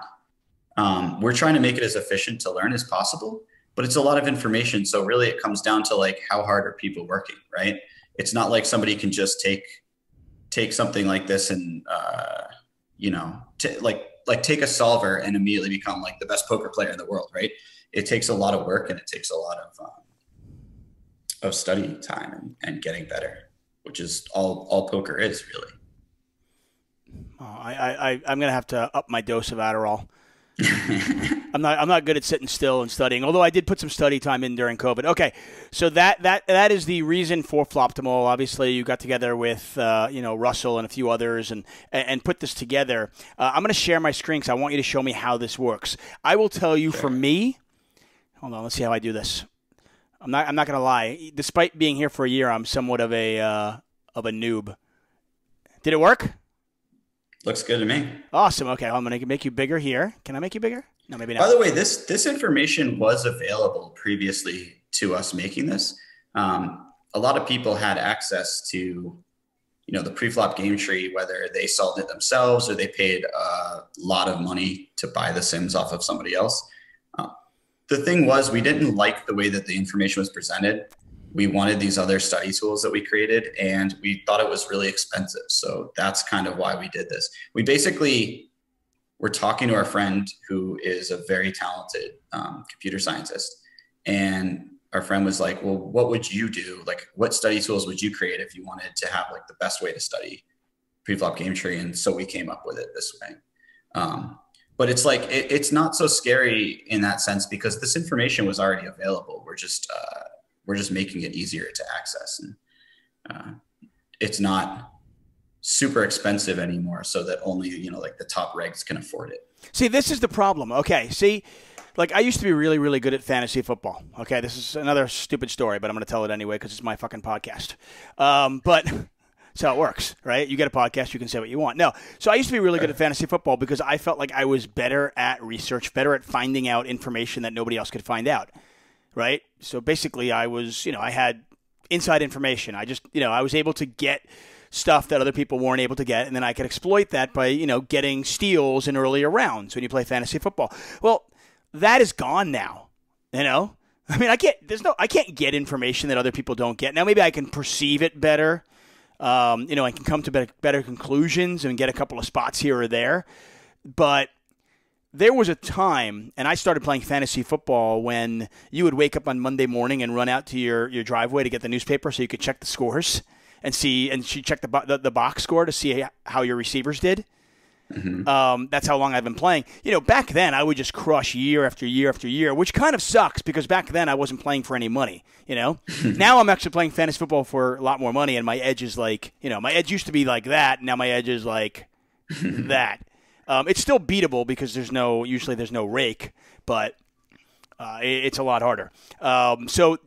Speaker 2: we're trying to make it as efficient to learn as possible, but it's a lot of information. So really it comes down to like, how hard are people working, right? It's not like somebody can just take something like this and, take a solver and immediately become like the best poker player in the world, right? It takes a lot of work and it takes a lot of study time and getting better, which is all poker is really.
Speaker 1: I'm going to have to up my dose of Adderall. I'm not good at sitting still and studying, although I did put some study time in during COVID. Okay, so that is the reason for Floptimal. Obviously, you got together with Russell and a few others and put this together. I'm going to share my screen because I want you to show me how this works. I will tell you, for me, hold on, let's see how I do this. I'm not going to lie. Despite being here for a year, I'm somewhat of a noob. Did it work?
Speaker 2: Looks good to me.
Speaker 1: Awesome. Okay, I'm going to make you bigger here. Can I make you bigger? No, maybe not.
Speaker 2: By the way, this information was available previously to us making this. A lot of people had access to, the preflop game tree, whether they sold it themselves or they paid a lot of money to buy the sims off of somebody else. The thing was, we didn't like the way that the information was presented. We wanted these other study tools that we created, and we thought it was really expensive. So that's kind of why we did this. We basically were talking to our friend who is a very talented computer scientist. And our friend was like, well, what would you do? Like, what study tools would you create if you wanted to have like the best way to study preflop game tree? And so we came up with it this way. But it's like, it's not so scary in that sense because this information was already available. We're just making it easier to access. And it's not super expensive anymore so that only, like the top regs can afford it.
Speaker 1: See, this is the problem. Okay. See, like I used to be really, really good at fantasy football. Okay. This is another stupid story, but I'm going to tell it anyway because it's my fucking podcast. But that's how it works, right? You get a podcast, you can say what you want. No. So I used to be really good at fantasy football because I felt like I was better at research, better at finding out information that nobody else could find out, right? So basically I was, I had inside information. I just, I was able to get stuff that other people weren't able to get, and then I could exploit that by, getting steals in earlier rounds when you play fantasy football. Well, that is gone now, I mean, I can't get information that other people don't get. Now maybe I can perceive it better. I can come to better conclusions and get a couple of spots here or there. But there was a time, and I started playing fantasy football when you would wake up on Monday morning and run out to your driveway to get the newspaper so you could check the scores and she checked the box score to see how your receivers did. Mm-hmm. That's how long I've been playing. Back then I would just crush year after year after year, which kind of sucks because back then I wasn't playing for any money. Now I'm actually playing fantasy football for a lot more money, and my edge is like, my edge used to be like that. Now my edge is like that. It's still beatable because usually there's no rake, but it's a lot harder. So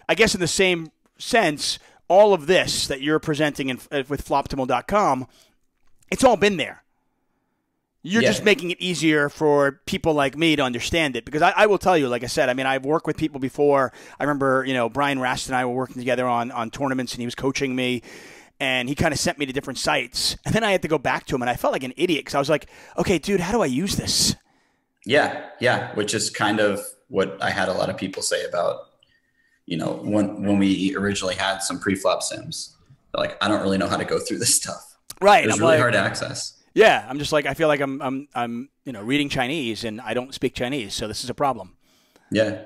Speaker 1: I guess in the same sense, all of this that you're presenting with Floptimal.com, it's all been there. You're just making it easier for people like me to understand it. Because I will tell you, like I said, I mean, I've worked with people before. I remember, Brian Rast and I were working together on tournaments, and he was coaching me. And he kind of sent me to different sites. And then I had to go back to him, and I felt like an idiot because I was like, okay, dude, how do I use this?
Speaker 2: Yeah, which is kind of what I had a lot of people say about, when we originally had some pre-flop sims. They're like, I don't really know how to go through this stuff.
Speaker 1: Right.
Speaker 2: It was really hard to access.
Speaker 1: Yeah, I'm just like, I feel like I'm reading Chinese and I don't speak Chinese, so this is a problem.
Speaker 2: Yeah.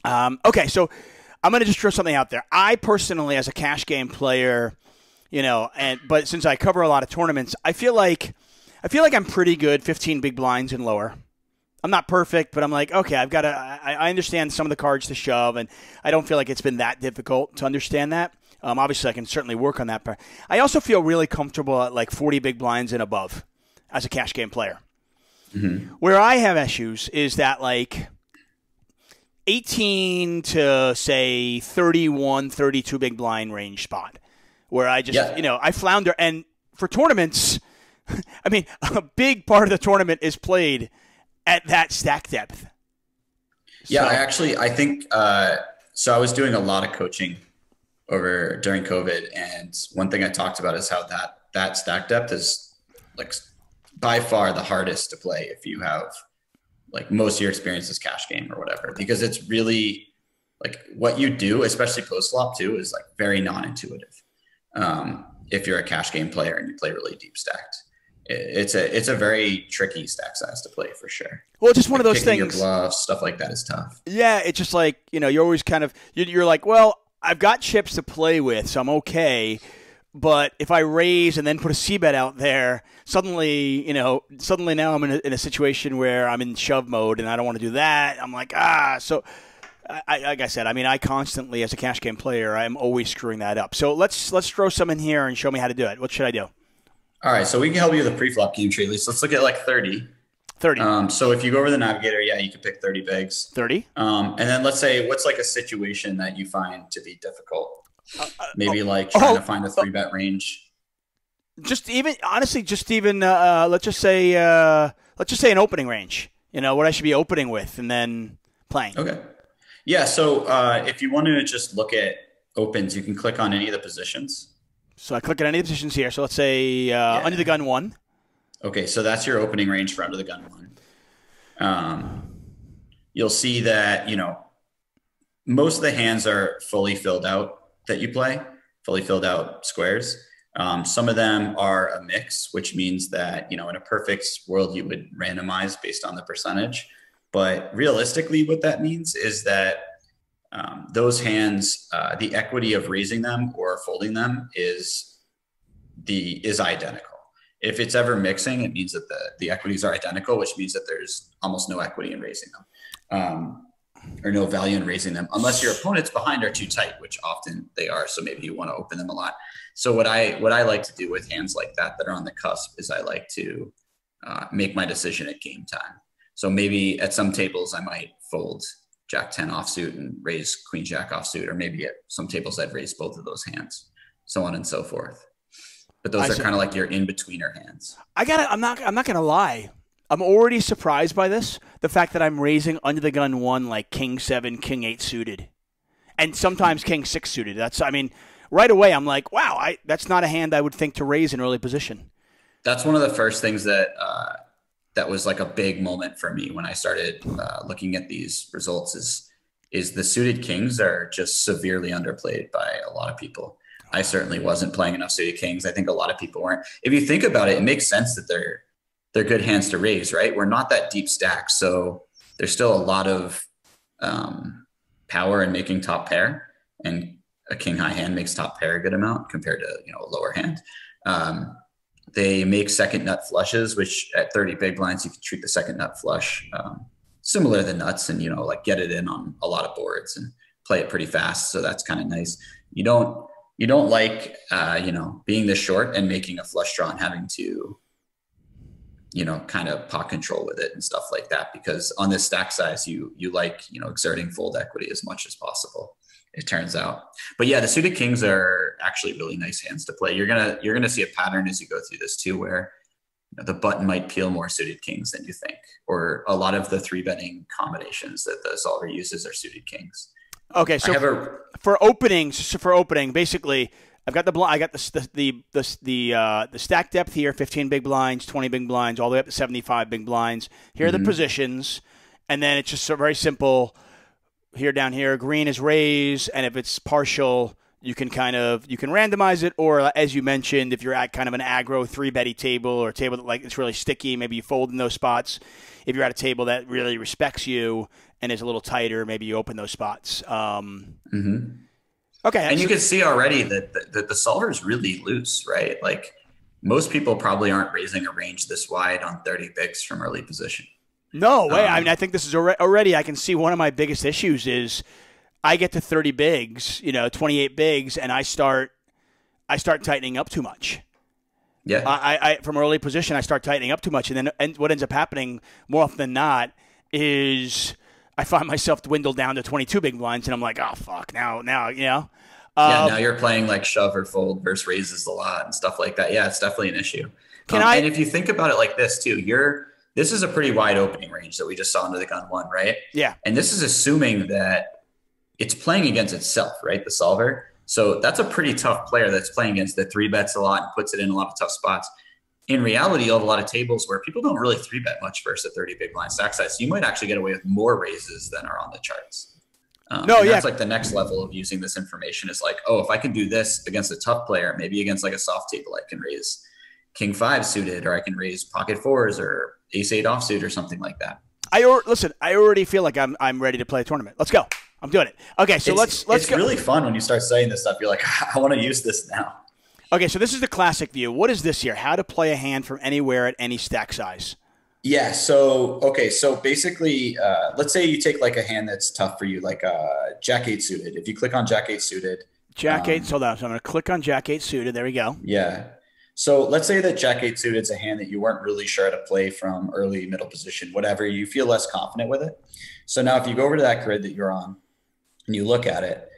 Speaker 1: Okay, so I'm going to just throw something out there. I personally, as a cash game player, but since I cover a lot of tournaments, I feel like I'm pretty good 15 big blinds and lower. I'm not perfect, but I'm like, okay, I understand some of the cards to shove, and I don't feel like it's been that difficult to understand that. Obviously, I can certainly work on that part. I also feel really comfortable at like 40 big blinds and above as a cash game player. Mm-hmm. Where I have issues is that like 18 to, say, 31, 32 big blind range spot where I just, I flounder. And for tournaments, I mean, a big part of the tournament is played at that stack depth.
Speaker 2: Yeah, I think so I was doing a lot of coaching during COVID, and one thing I talked about is how that stack depth is like by far the hardest to play if you have like most of your experience is cash game or whatever, because it's really like what you do, especially post flop too, is like very non-intuitive. If you're a cash game player and you play really deep stacked, it's a very tricky stack size to play for sure.
Speaker 1: Well, it's just one of those things.
Speaker 2: Your bluffs, stuff like that is tough.
Speaker 1: Yeah, it's just like, you're always kind of you're like, well, I've got chips to play with, so I'm okay. But if I raise and then put a C-bet out there, suddenly now I'm in a situation where I'm in shove mode and I don't want to do that. I'm like, So, like I said, I mean, I constantly, as a cash game player, I'm always screwing that up. So let's throw some in here and show me how to do it. What should I do? All
Speaker 2: right, so we can help you with a pre-flop game tree. At least let's look at like 30.
Speaker 1: 30.
Speaker 2: So if you go over the navigator, you can pick 30 bigs.
Speaker 1: 30.
Speaker 2: And then let's say, what's like a situation that you find to be difficult? Maybe like trying to find a 3-bet range.
Speaker 1: Let's just say an opening range. What I should be opening with and then playing.
Speaker 2: Okay. Yeah. So if you want to just look at opens, you can click on any of the positions.
Speaker 1: So I click on any of the positions here. So let's say under the gun 1.
Speaker 2: Okay, so that's your opening range for under the gun 1. You'll see that, most of the hands are fully filled out that you play, fully filled out squares. Some of them are a mix, which means that, in a perfect world, you would randomize based on the percentage. But realistically, what that means is that those hands, the equity of raising them or folding them is identical. If it's ever mixing, it means that the equities are identical, which means that there's almost no equity in raising them, or no value in raising them, unless your opponent's behind are too tight, which often they are. So maybe you want to open them a lot. So what I like to do with hands like that are on the cusp is I like to make my decision at game time. So maybe at some tables I might fold Jack 10 offsuit and raise Queen Jack offsuit, or maybe at some tables I'd raise both of those hands, so on and so forth. But those are kind of like your in-betweener hands. I'm not
Speaker 1: gonna lie. I'm already surprised by this. The fact that I'm raising under the gun 1 like King 7, King 8 suited, and sometimes King 6 suited. Right away I'm like, wow, that's not a hand I would think to raise in early position.
Speaker 2: That's one of the first things that that was like a big moment for me when I started looking at these results. Is the suited kings are just severely underplayed by a lot of people. I certainly wasn't playing enough suited kings. I think a lot of people weren't. If you think about it, it makes sense that they're good hands to raise, right? We're not that deep stacked, so there's still a lot of power in making top pair, and a king high hand makes top pair a good amount compared to a lower hand. They make second nut flushes, which at 30 big blinds you can treat the second nut flush similar to the nuts, and get it in on a lot of boards and play it pretty fast. So that's kind of nice. You don't like being this short and making a flush draw and having to kind of pot control with it and stuff like that, because on this stack size, you like, exerting fold equity as much as possible, it turns out. But yeah, the suited kings are actually really nice hands to play. You're going to see a pattern as you go through this too, where the button might peel more suited kings than you think, or a lot of the 3-betting combinations that the solver uses are suited kings.
Speaker 1: Okay. So for opening, basically, I've got the stack depth here, 15 big blinds, 20 big blinds, all the way up to 75 big blinds. Here are the positions, and then it's just very simple. Here, down here, green is raise, and if it's partial, you can randomize it, or as you mentioned, if you're at kind of an aggro 3-betty table or a table that it's really sticky, maybe you fold in those spots. If you're at a table that really respects you and is a little tighter, maybe you open those spots. Okay.
Speaker 2: And you can see already that the solver is really loose, right? Like most people probably aren't raising a range this wide on 30 bigs from early position.
Speaker 1: No way. I think this is already, I can see one of my biggest issues is I get to 30 bigs, 28 bigs, and I start tightening up too much.
Speaker 2: Yeah.
Speaker 1: I from early position, I start tightening up too much. And then what ends up happening more often than not is I find myself dwindle down to 22 big blinds, and I'm like, oh, fuck, now.
Speaker 2: Now you're playing like shove or fold versus raises a lot and stuff like that. Yeah, it's definitely an issue. And if you think about it like this too, this is a pretty wide opening range that we just saw under the gun 1, right?
Speaker 1: Yeah.
Speaker 2: And this is assuming that it's playing against itself, right? The solver. So that's a pretty tough player that's playing against the 3-bets a lot and puts it in a lot of tough spots. In reality, you'll have a lot of tables where people don't really 3-bet much versus a 30 big blind stack size. So you might actually get away with more raises than are on the charts. That's like the next level of using this information is like, oh, if I can do this against a tough player, maybe against like a soft table, I can raise King 5 suited, or I can raise pocket 4s or ace 8 offsuit or something like that.
Speaker 1: I already feel like I'm ready to play a tournament. Let's go. I'm doing it. Okay, so let's go.
Speaker 2: It's really fun when you start saying this stuff. You're like, I want to use this now.
Speaker 1: Okay, so this is the classic view. What is this here? How to play a hand from anywhere at any stack size.
Speaker 2: Yeah. So basically, let's say you take like a hand that's tough for you, like Jack 8 suited. If you click on Jack 8 suited.
Speaker 1: Jack 8, hold on. So I'm going to click on Jack 8 suited. There we go.
Speaker 2: Yeah. So let's say that Jack 8 suited is a hand that you weren't really sure how to play from early, middle position, whatever. You feel less confident with it. So now if you go over to that grid that you're on and you look at it,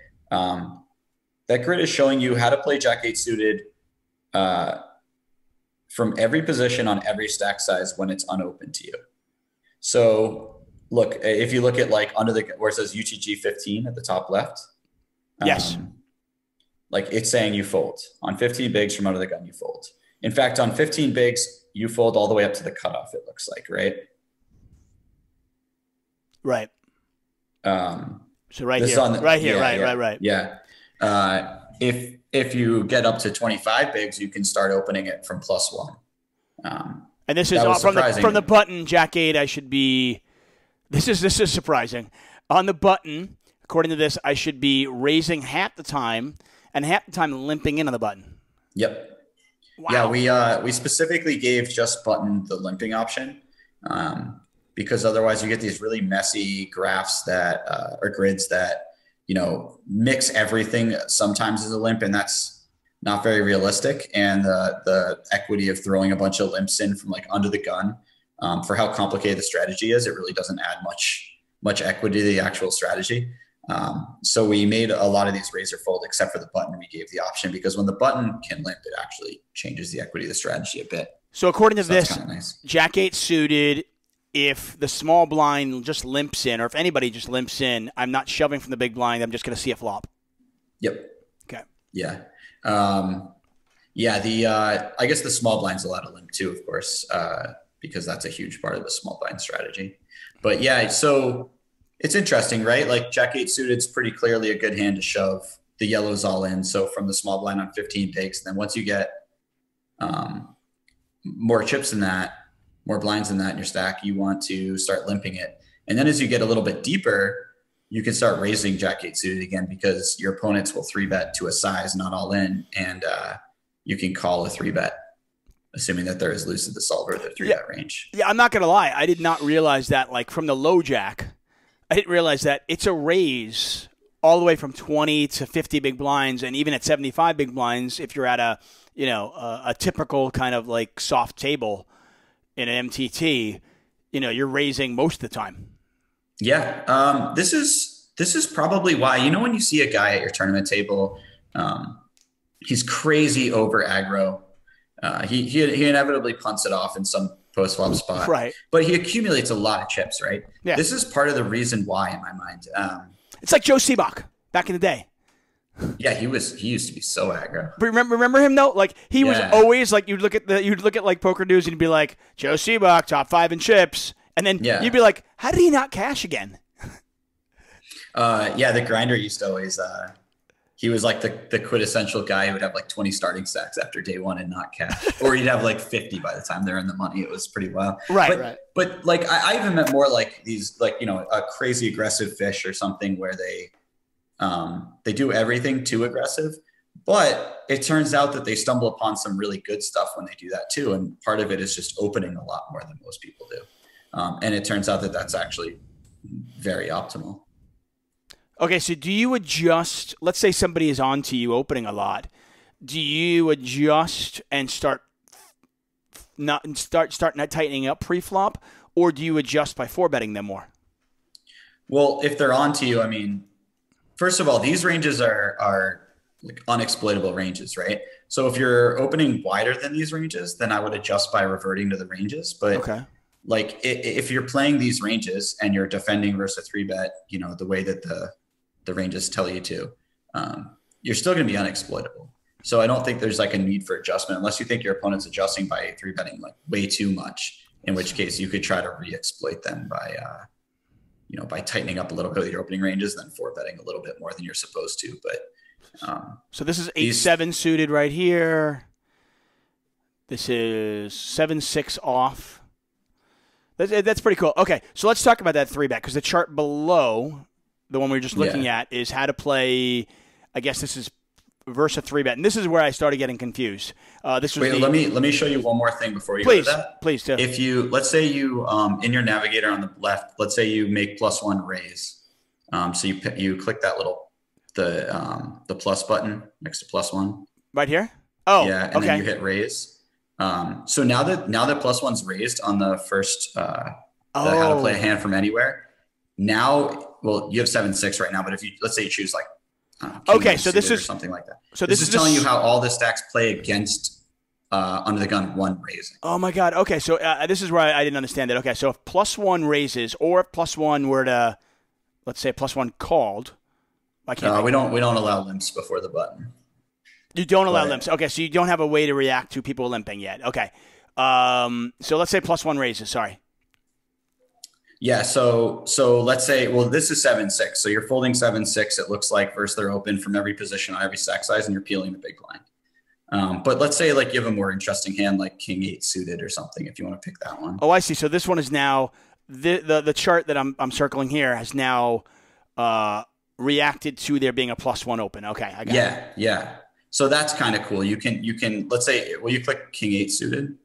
Speaker 2: that grid is showing you how to play Jack 8 suited from every position on every stack size when it's unopened to you. So look, if you look at like where it says UTG 15 at the top left.
Speaker 1: Yes.
Speaker 2: like it's saying you fold. On 15 bigs from under the gun, you fold. In fact, on 15 bigs, you fold all the way up to the cutoff, it looks like, right?
Speaker 1: Right. So right
Speaker 2: this
Speaker 1: here.
Speaker 2: Is on the,
Speaker 1: right here.
Speaker 2: Yeah,
Speaker 1: Right.
Speaker 2: Yeah. If you get up to 25 bigs, you can start opening it from +1.
Speaker 1: And this is from the button, Jack 8, I should be – this is surprising. On the button, according to this, I should be raising half the time and half the time limping in on the button.
Speaker 2: Yep.
Speaker 1: Wow.
Speaker 2: Yeah, we specifically gave just button the limping option because otherwise you get these really messy graphs that or grids that, mix everything sometimes as a limp, and that's not very realistic. And the equity of throwing a bunch of limps in from like under the gun for how complicated the strategy is, it really doesn't add much equity to the actual strategy. So we made a lot of these razor fold, except for the button. We gave the option because when the button can limp, it actually changes the equity of the strategy a bit.
Speaker 1: So according to this,
Speaker 2: nice.
Speaker 1: Jack 8 suited, if the small blind just limps in, or if anybody just limps in, I'm not shoving from the big blind. I'm just going to see a flop.
Speaker 2: Yep.
Speaker 1: Okay.
Speaker 2: Yeah. I guess the small blind's allowed to limp too, of course, because that's a huge part of the small blind strategy. But yeah, so it's interesting, right? Like Jack 8 suited is pretty clearly a good hand to shove. The yellow's all in. So from the small blind on 15 bigs, then once you get more chips than that, more blinds than that in your stack, you want to start limping it. And then as you get a little bit deeper, you can start raising Jack 8 suited again because your opponents will 3-bet to a size, not all in, and you can call a 3-bet, assuming that they're as loose as the solver of the 3-bet range.
Speaker 1: Yeah, I'm not going to lie. I did not realize that, like, from the low jack, I didn't realize that it's a raise all the way from 20 to 50 big blinds, and even at 75 big blinds, if you're at a typical kind of like soft table in an MTT, you're raising most of the time.
Speaker 2: Yeah. This is probably why, when you see a guy at your tournament table, he's crazy over aggro. He inevitably punts it off in some post-flop spot.
Speaker 1: Right.
Speaker 2: But he accumulates a lot of chips, right?
Speaker 1: Yeah.
Speaker 2: This is part of the reason why, in my mind.
Speaker 1: It's like Joe Seebach back in the day.
Speaker 2: Yeah, he used to be so aggro.
Speaker 1: But remember him though? Like he was always like you'd look at like Poker News and you'd be like Joe Seebach top 5 in chips, and then you'd be like, how did he not cash again?
Speaker 2: The grinder used to always. He was like the quintessential guy who would have like 20 starting stacks after day one and not cash, or he'd have like 50 by the time they're in the money. It was pretty wild.
Speaker 1: Right.
Speaker 2: But like I even meant more like these like a crazy aggressive fish or something where they do everything too aggressive, but it turns out that they stumble upon some really good stuff when they do that too. And part of it is just opening a lot more than most people do. And it turns out that that's actually very optimal.
Speaker 1: Okay, so do you adjust, let's say somebody is on to you opening a lot, do you adjust and start not tightening up pre-flop, or do you adjust by 4-betting them more?
Speaker 2: Well, if they're on to you, I mean, first of all, these ranges are like unexploitable ranges, right? So if you're opening wider than these ranges, then I would adjust by reverting to the ranges. But like if you're playing these ranges and you're defending versus a 3-bet, the way that the ranges tell you to, you're still going to be unexploitable. So I don't think there's like a need for adjustment unless you think your opponent's adjusting by 3-betting like way too much, in which case you could try to re-exploit them by, by tightening up a little bit of your opening ranges, then 4-betting a little bit more than you're supposed to. But
Speaker 1: so this is 8-7 suited right here. This is 7-6 off. That's pretty cool. Okay, so let's talk about that 3-bet because the chart below, the one we were just looking at, is how to play. I guess this is versus 3-bet, and this is where I started getting confused. Let me show you one more thing before you go to that. Please do.
Speaker 2: If you let's say you in your navigator on the left, let's say you make +1 raise. So you click that little the plus button next to +1
Speaker 1: right here. Oh,
Speaker 2: yeah, and then you hit raise. So now that +1's raised on the first how to play a hand from anywhere. Now, well, you have 7-6 right now, but if you let's say you choose like
Speaker 1: so this is
Speaker 2: something like that.
Speaker 1: So
Speaker 2: this is telling you how all the stacks play against under the gun 1 raising.
Speaker 1: Oh my God. Okay, so this is where I didn't understand it. Okay, so if +1 raises, or if +1 were to, let's say +1 called, I can't.
Speaker 2: We don't allow limps before the button.
Speaker 1: You don't allow
Speaker 2: But
Speaker 1: limps. Okay, so you don't have a way to react to people limping yet. Okay. So let's say +1 raises. Sorry.
Speaker 2: yeah, so let's say, well, this is 7-6. So you're folding 7-6. It looks like versus they're open from every position on every stack size, and you're peeling the big blind. But let's say like you have a more interesting hand like King 8 suited or something if you want to pick that one.
Speaker 1: Oh, I see. So this one is now the chart that I'm circling here has now reacted to there being a +1 open. Okay, I got it.
Speaker 2: Yeah. So that's kind of cool. You can let's say, well, you click King 8 suited.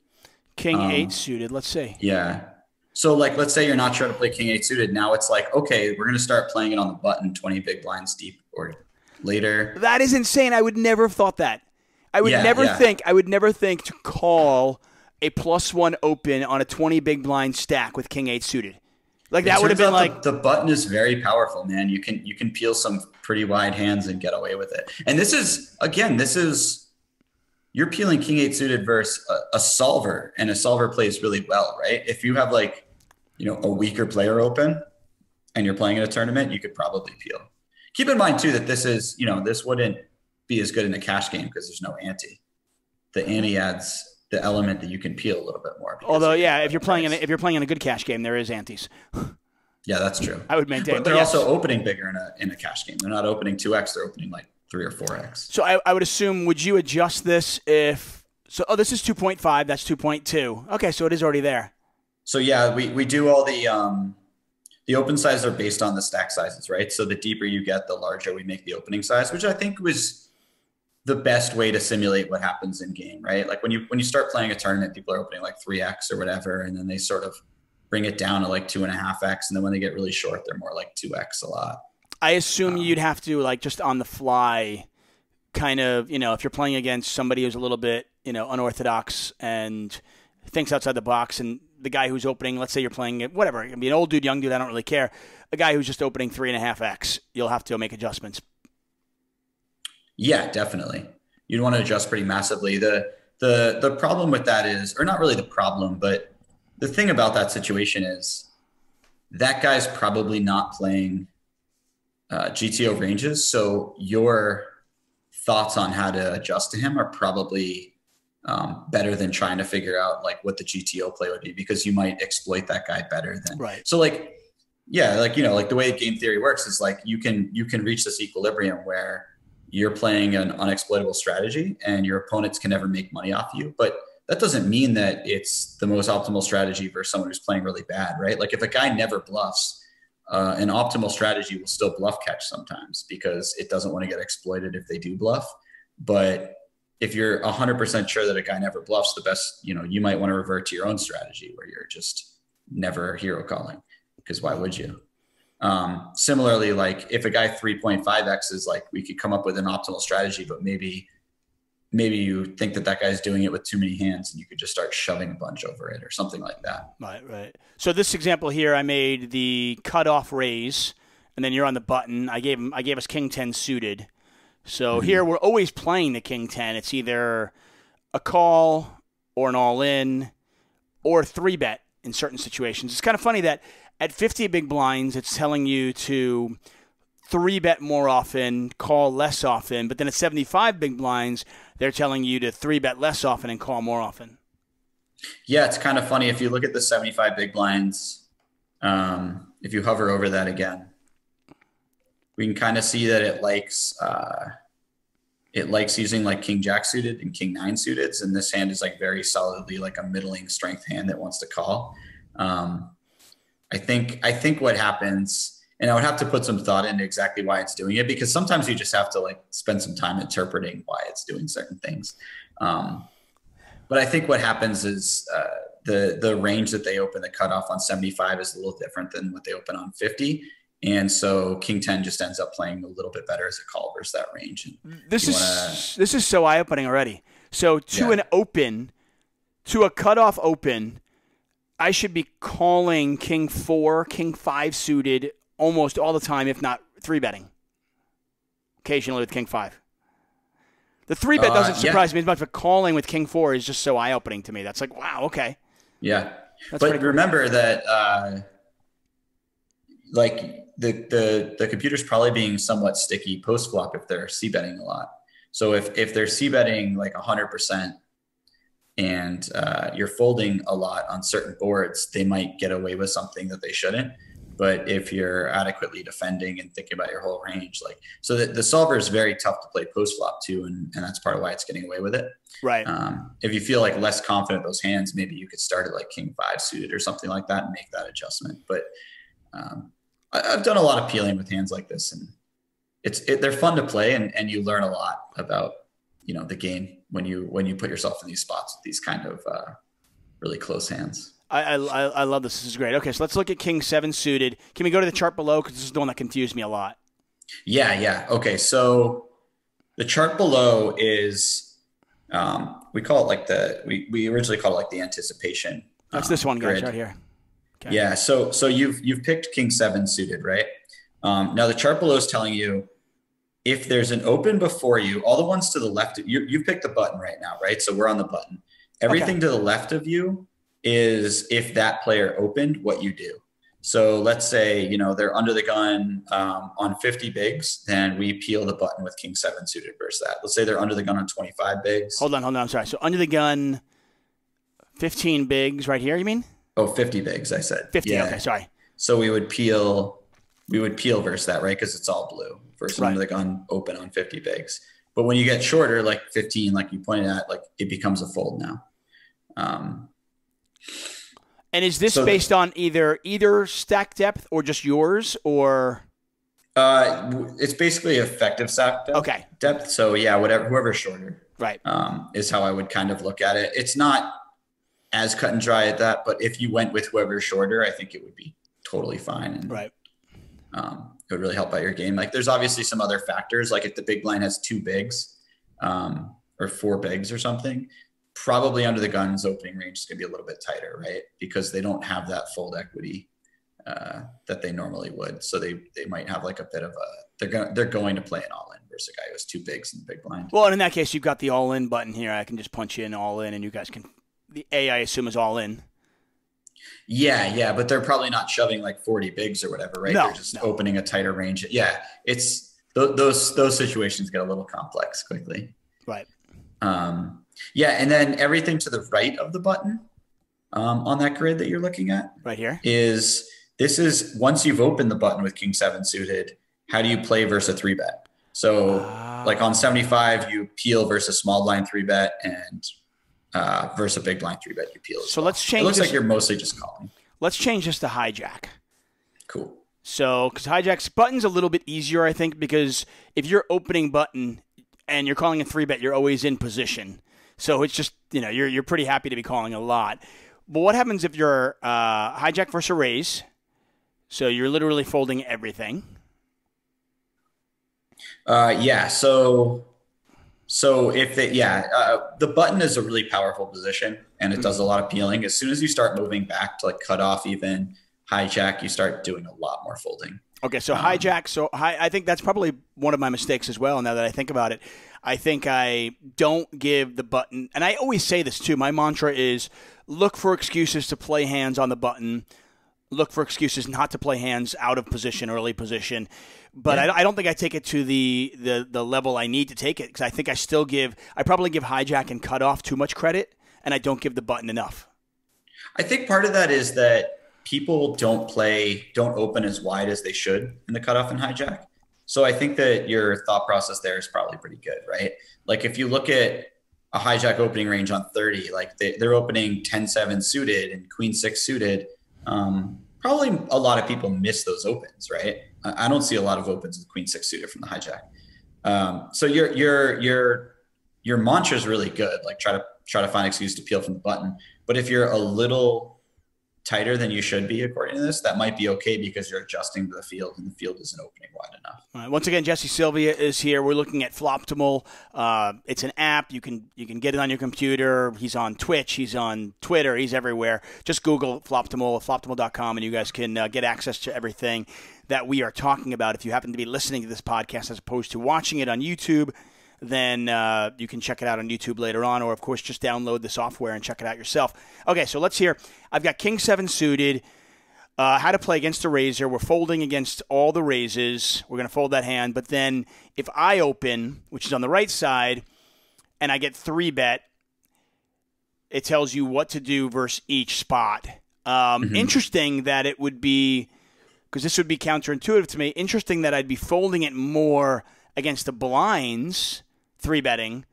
Speaker 1: King 8 suited. Let's see.
Speaker 2: Yeah. So like, let's say you're not trying to play King 8 suited. Now it's like, okay, we're going to start playing it on the button 20 big blinds deep or later.
Speaker 1: That is insane. I would never have thought that. I would never think to call a +1 open on a 20 big blind stack with King 8 suited. Like that would have been like
Speaker 2: the button is very powerful, man. You can peel some pretty wide hands and get away with it. And this is you're peeling King 8 suited versus a solver, and a solver plays really well, right? If you have like, a weaker player open and you're playing in a tournament, you could probably peel. Keep in mind too that this is, this wouldn't be as good in a cash game because there's no ante. The ante adds the element that you can peel a little bit more.
Speaker 1: Although, yeah, if you're playing in a good cash game, there is antes.
Speaker 2: Yeah, that's true.
Speaker 1: I would maintain.
Speaker 2: But they're also opening bigger in a cash game. They're not opening 2x. They're opening like 3 or 4x.
Speaker 1: So I would assume, would you adjust this if – so, this is 2.5. That's 2.2. Okay, so it is already there.
Speaker 2: So, yeah, we do all the open sizes are based on the stack sizes, right? So the deeper you get, the larger we make the opening size, which I think was the best way to simulate what happens in game, right? Like when you start playing a tournament, people are opening like 3x or whatever, and then they sort of bring it down to like 2.5x, and then when they get really short, they're more like 2x a lot.
Speaker 1: I assume you'd have to like just on the fly kind of, if you're playing against somebody who's a little bit, unorthodox and thinks outside the box, and the guy who's opening, let's say you're playing whatever, it can be an old dude, young dude, I don't really care. A guy who's just opening 3.5x, you'll have to make adjustments.
Speaker 2: Yeah, definitely. You'd want to adjust pretty massively. The problem with that is, or not really the problem, but the thing about that situation is that guy's probably not playing GTO ranges. So your thoughts on how to adjust to him are probably better than trying to figure out like what the GTO play would be, because you might exploit that guy better than.
Speaker 1: Right.
Speaker 2: So like, yeah, like, like the way game theory works is like you can reach this equilibrium where you're playing an unexploitable strategy and your opponents can never make money off you. But that doesn't mean that it's the most optimal strategy for someone who's playing really bad, right? Like if a guy never bluffs, an optimal strategy will still bluff catch sometimes because it doesn't want to get exploited if they do bluff. But if you're 100% sure that a guy never bluffs, the best, you might want to revert to your own strategy where you're just never hero calling, because why would you? Similarly, like if a guy 3.5x is like, we could come up with an optimal strategy, but maybe you think that guy's doing it with too many hands and you could just start shoving a bunch over it or something like that.
Speaker 1: Right. So this example here, I made the cutoff raise, and then you're on the button. I gave us King 10 suited. So here we're always playing the King 10. It's either a call or an all-in or 3-bet in certain situations. It's kind of funny that at 50 big blinds, it's telling you to 3-bet more often, call less often. But then at 75 big blinds, they're telling you to 3-bet less often and call more often.
Speaker 2: Yeah, it's kind of funny. If you look at the 75 big blinds, if you hover over that again, we can kind of see that it likes using like King Jack suited and King 9 suited. And this hand is like very solidly like a middling strength hand that wants to call. I think what happens, and I would have to put some thought into exactly why it's doing it, because sometimes you just have to like spend some time interpreting why it's doing certain things. But I think what happens is the range that they open the cutoff on 75 is a little different than what they open on 50. And so King 10 just ends up playing a little bit better as a call versus that range. And
Speaker 1: this is so eye-opening already. So an open, to a cutoff open, I should be calling King 4, King 5 suited almost all the time, if not 3-betting. Occasionally with King 5. The 3-bet doesn't surprise me as much, but calling with King 4 is just so eye-opening to me. That's like, wow, okay.
Speaker 2: Yeah.
Speaker 1: That's
Speaker 2: but remember that like the computer's probably being somewhat sticky post-flop if they're c-betting a lot. So if they're c-betting like 100% and you're folding a lot on certain boards, they might get away with something that they shouldn't. But if you're adequately defending and thinking about your whole range, like, so the solver is very tough to play post flop too. And that's part of why it's getting away with it.
Speaker 1: Right.
Speaker 2: If you feel like less confident those hands, maybe you could start at like king five suited or something like that and make that adjustment. But I've done a lot of peeling with hands like this, and they're fun to play, and you learn a lot about, the game when you put yourself in these spots with these kind of really close hands.
Speaker 1: I love this. This is great. Okay, so let's look at king seven suited. Can we go to the chart below? Because this is the one that confused me a lot.
Speaker 2: Yeah. Okay, so the chart below is, we call it like we originally called it like the anticipation.
Speaker 1: That's this one, guys,
Speaker 2: grid.
Speaker 1: right here. Okay.
Speaker 2: Yeah, so you've picked king seven suited, right? Now the chart below is telling you if there's an open before you, all the ones to the left, you've picked the button right now, right? So we're on the button. Everything to the left of you is if that player opened, what you do. So let's say, they're under the gun on 50 bigs, then we peel the button with king seven suited versus that. Let's say they're under the gun on 25 bigs.
Speaker 1: Hold on. I'm sorry. So under the gun, 15 bigs right here, you mean?
Speaker 2: Oh, 50 bigs, I said.
Speaker 1: 50,
Speaker 2: yeah.
Speaker 1: Okay, sorry.
Speaker 2: So we would peel versus that, right? Because it's all blue versus under the gun open on 50 bigs. But when you get shorter, like 15, like you pointed at, like it becomes a fold now.
Speaker 1: And is this based on either stack depth or just yours, or?
Speaker 2: It's basically effective stack depth.
Speaker 1: Okay.
Speaker 2: Depth. So yeah, whoever's shorter,
Speaker 1: right,
Speaker 2: is how I would kind of look at it. It's not as cut and dry at that, but if you went with whoever's shorter, I think it would be totally fine. And,
Speaker 1: right.
Speaker 2: It would really help out your game. Like there's obviously some other factors, like if the big blind has two bigs, or four bigs or something, probably under the gun's opening range is going to be a little bit tighter, right? Because they don't have that fold equity that they normally would. So they might have like a bit of they're going to play an all-in versus a guy who has two bigs in the big blind.
Speaker 1: Well, and in that case, you've got the all-in button here. I can just punch in all-in, and you guys can – the A, I assume, is all-in.
Speaker 2: Yeah, but they're probably not shoving like 40 bigs or whatever, right? They're just opening a tighter range. Yeah, it's those situations get a little complex quickly.
Speaker 1: Right.
Speaker 2: Yeah, and then everything to the right of the button on that grid that you're looking at
Speaker 1: right here
Speaker 2: is once you've opened the button with king seven suited, how do you play versus a 3-bet? So like on 75, you peel versus small blind 3-bet, and versus a big blind 3-bet, you peel.
Speaker 1: So let's change.
Speaker 2: It looks like you're mostly just calling.
Speaker 1: Let's change this to hijack.
Speaker 2: Cool.
Speaker 1: So because hijack's button's a little bit easier, I think, because if you're opening button and you're calling a 3-bet, you're always in position. So it's just, you're pretty happy to be calling a lot. But what happens if you're hijack versus a raise? So you're literally folding everything.
Speaker 2: Yeah. So if the button is a really powerful position, and it does a lot of peeling. As soon as you start moving back to like cut off, even hijack, you start doing a lot more folding.
Speaker 1: Okay, so hijack. So I think that's probably one of my mistakes as well. Now that I think about it, I think I don't give the button, and I always say this too. My mantra is look for excuses to play hands on the button. Look for excuses not to play hands out of position, early position. But I don't think I take it to the level I need to take it, because I think I probably give hijack and cutoff too much credit, and I don't give the button enough.
Speaker 2: I think part of that is that people don't open as wide as they should in the cutoff and hijack. So I think that your thought process there is probably pretty good, right? Like if you look at a hijack opening range on 30, like they're opening 10-7 suited and queen 6 suited. Probably a lot of people miss those opens, right? I don't see a lot of opens with queen 6 suited from the hijack. So your mantra is really good. Like try to find excuse to peel from the button. But if you're a little tighter than you should be, according to this, that might be okay because you're adjusting to the field and the field isn't opening wide enough.
Speaker 1: All right. Once again, Jesse Sylvia is here. We're looking at Floptimal. It's an app. You can get it on your computer. He's on Twitch. He's on Twitter. He's everywhere. Just Google Floptimal, floptimal.com, and you guys can get access to everything that we are talking about. If you happen to be listening to this podcast as opposed to watching it on YouTube, then you can check it out on YouTube later on, or, of course, just download the software and check it out yourself. Okay, so let's hear. I've got king 7 suited. how to play against a raiser. We're folding against all the raises. We're going to fold that hand. But then if I open, which is on the right side, and I get 3-bet, it tells you what to do versus each spot. Interesting that it would be, because this would be counterintuitive to me, interesting that I'd be folding it more against the blinds, 3-betting,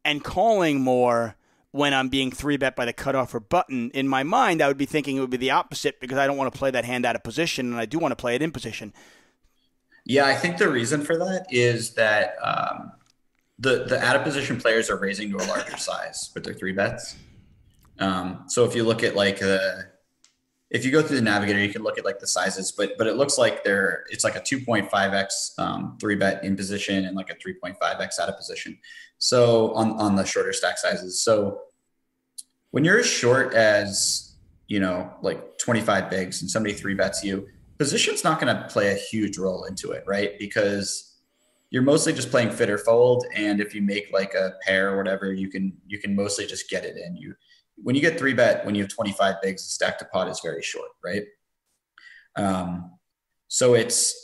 Speaker 1: and calling more when I'm being 3-bet by the cutoff or button. In my mind, I would be thinking it would be the opposite because I don't want to play that hand out of position, and I do want to play it in position.
Speaker 2: Yeah, I think the reason for that is that the out of position players are raising to a larger size with their 3-bets. So if you look at if you go through the navigator, you can look at like the sizes, but it looks like it's like a 2.5x 3-bet in position and like a 3.5x out of position. So on the shorter stack sizes. So when you're as short as, like 25 bigs and somebody 3-bets you, position's not going to play a huge role into it, right? Because you're mostly just playing fit or fold. And if you make like a pair or whatever, you can mostly just get it in. When you get 3-bet, when you have 25 bigs, the stack to pot is very short, right? So it's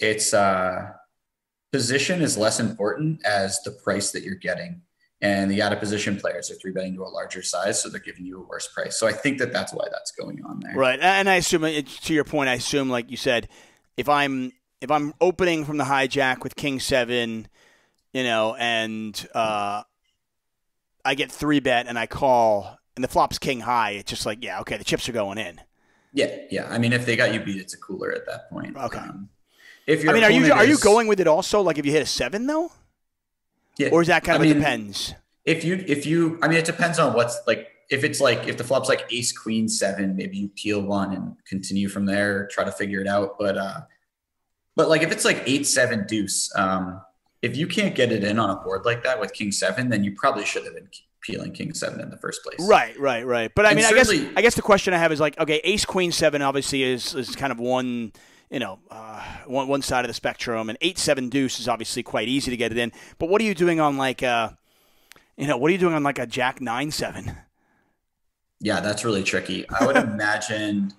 Speaker 2: position is less important as the price that you're getting. And the out of position players are 3-betting to a larger size, so they're giving you a worse price. So I think that's why that's going on there.
Speaker 1: Right, and I assume, to your point, I assume, like you said, if I'm opening from the hijack with King 7, and I get 3-bet and I call, and the flop's King high, it's just like, yeah, okay, the chips are going in.
Speaker 2: Yeah. I mean, if they got you beat, it's a cooler at that point.
Speaker 1: Okay.
Speaker 2: Are
Speaker 1: you going with it also? Like if you hit a 7 though?
Speaker 2: Yeah.
Speaker 1: Or is that kind of depends?
Speaker 2: If you, it depends on what's like. If it's like if the flop's like Ace Queen 7, maybe you peel one and continue from there, try to figure it out. But like if it's like 8-7 deuce, if you can't get it in on a board like that with King 7, then you probably should have been peeling King 7 in the first place.
Speaker 1: Right. But I mean, I guess the question I have is like, okay, Ace Queen 7 obviously is kind of one. One side of the spectrum, and 8-7 deuce is obviously quite easy to get it in. But what are you doing on like a Jack 9-7?
Speaker 2: Yeah, that's really tricky. I would imagine.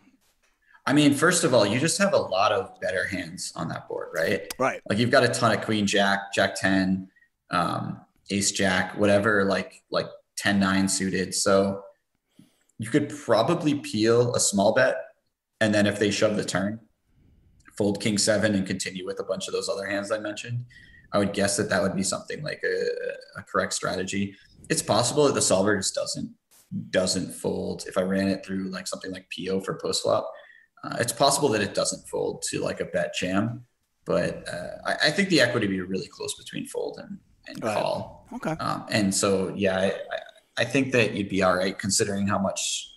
Speaker 2: I mean, first of all, you just have a lot of better hands on that board, right?
Speaker 1: Right.
Speaker 2: Like you've got a ton of Queen Jack, Jack 10, Ace Jack, whatever, like 10-9 suited. So you could probably peel a small bet, and then if they shove the turn, fold King 7 and continue with a bunch of those other hands I mentioned. I would guess that would be something like a correct strategy. It's possible that the solver just doesn't fold. If I ran it through like something like PO for post flop, it's possible that it doesn't fold to like a bet jam. But I think the equity would be really close between fold and call.
Speaker 1: Okay.
Speaker 2: And so, yeah, I think that you'd be all right considering how much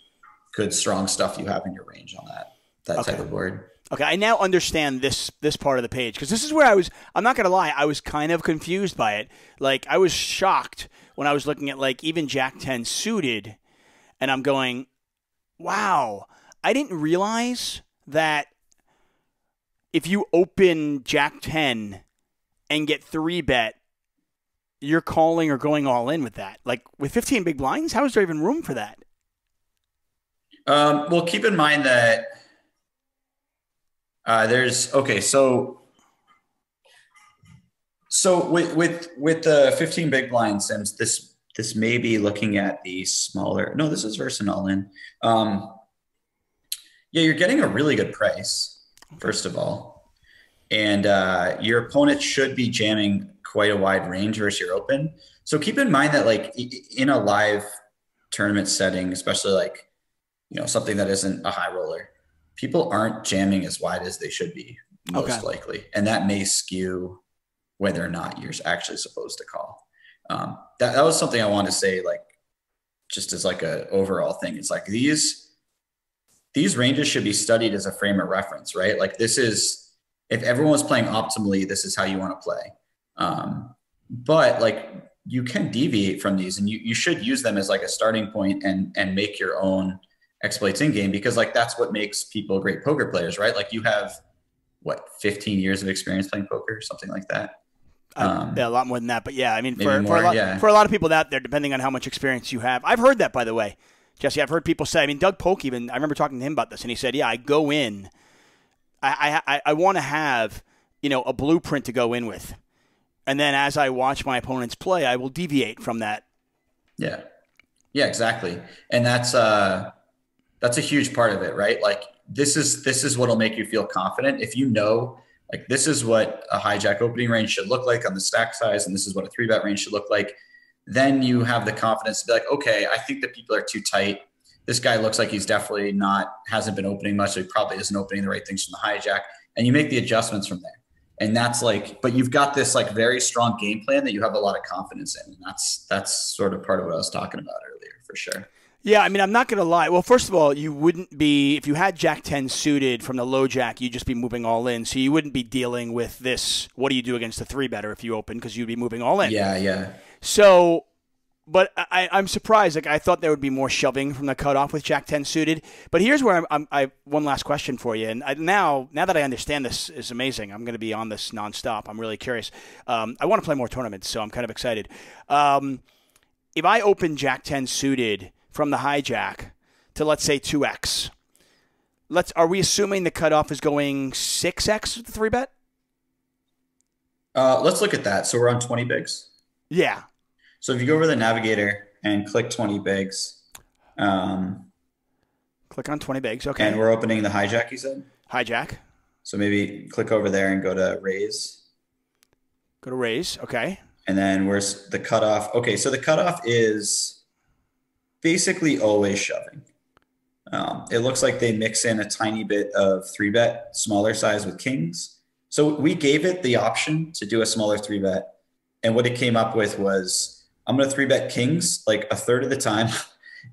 Speaker 2: good, strong stuff you have in your range on that type of board.
Speaker 1: Okay, I now understand this part of the page, because this is where I'm not going to lie, I was kind of confused by it. Like, I was shocked when I was looking at, like, even Jack 10 suited, and I'm going, wow, I didn't realize that if you open Jack 10 and get 3-bet, you're calling or going all in with that. Like, with 15 big blinds, how is there even room for that?
Speaker 2: Well, keep in mind that so with the 15 big blind sims, this may be looking at the smaller. No, this is versus an all in. Yeah, you're getting a really good price, first of all, and your opponent should be jamming quite a wide range versus your open. So keep in mind that like in a live tournament setting, especially like something that isn't a high roller, people aren't jamming as wide as they should be, most likely. And that may skew whether or not you're actually supposed to call. That was something I wanted to say, like, just as like a overall thing. It's like these ranges should be studied as a frame of reference, right? Like this is, if everyone was playing optimally, this is how you want to play. But like you can deviate from these, and you should use them as like a starting point and make your own exploits in game, because like that's what makes people great poker players, right? Like you have 15 years of experience playing poker, something like that.
Speaker 1: Yeah, a lot more than that, but yeah, I mean, for a lot of people out there, depending on how much experience you have, I've heard that, by the way, Jesse. I've heard people say, I mean, Doug Polk even, I remember talking to him about this, and he said, yeah, I go in I want to have, a blueprint to go in with. And then as I watch my opponents play, I will deviate from that.
Speaker 2: Yeah. Yeah, exactly. And that's a huge part of it, right? Like this is what'll make you feel confident. If you know, like this is what a hijack opening range should look like on the stack size, and this is what a 3-bet range should look like, then you have the confidence to be like, okay, I think that people are too tight. This guy looks like he's definitely hasn't been opening much. So he probably isn't opening the right things from the hijack. And you make the adjustments from there. And that's like, but you've got this like very strong game plan that you have a lot of confidence in. And that's sort of part of what I was talking about earlier, for sure.
Speaker 1: Yeah, I mean, I'm not going to lie. Well, first of all, you wouldn't be, if you had Jack 10 suited from the low jack, you'd just be moving all in. So you wouldn't be dealing with this, what do you do against the 3-better if you open, because you'd be moving all in.
Speaker 2: Yeah, yeah.
Speaker 1: So, but I'm surprised. Like, I thought there would be more shoving from the cutoff with Jack 10 suited. But here's where I one last question for you. And now that I understand this is amazing, I'm going to be on this nonstop. I'm really curious. I want to play more tournaments, so I'm kind of excited. If I open Jack 10 suited from the hijack to, let's say, 2x, are we assuming the cutoff is going 6x with the 3-bet?
Speaker 2: Let's look at that. So we're on 20 bigs.
Speaker 1: Yeah.
Speaker 2: So if you go over the navigator and click 20 bigs.
Speaker 1: Click on 20 bigs, okay.
Speaker 2: And we're opening the hijack, you said?
Speaker 1: Hijack.
Speaker 2: So maybe click over there and go to raise.
Speaker 1: Go to raise, okay.
Speaker 2: And then where's the cutoff? Okay, so the cutoff is basically always shoving. It looks like they mix in a tiny bit of 3-bet, smaller size with kings. So we gave it the option to do a smaller 3-bet. And what it came up with was, I'm going to 3-bet kings like a third of the time.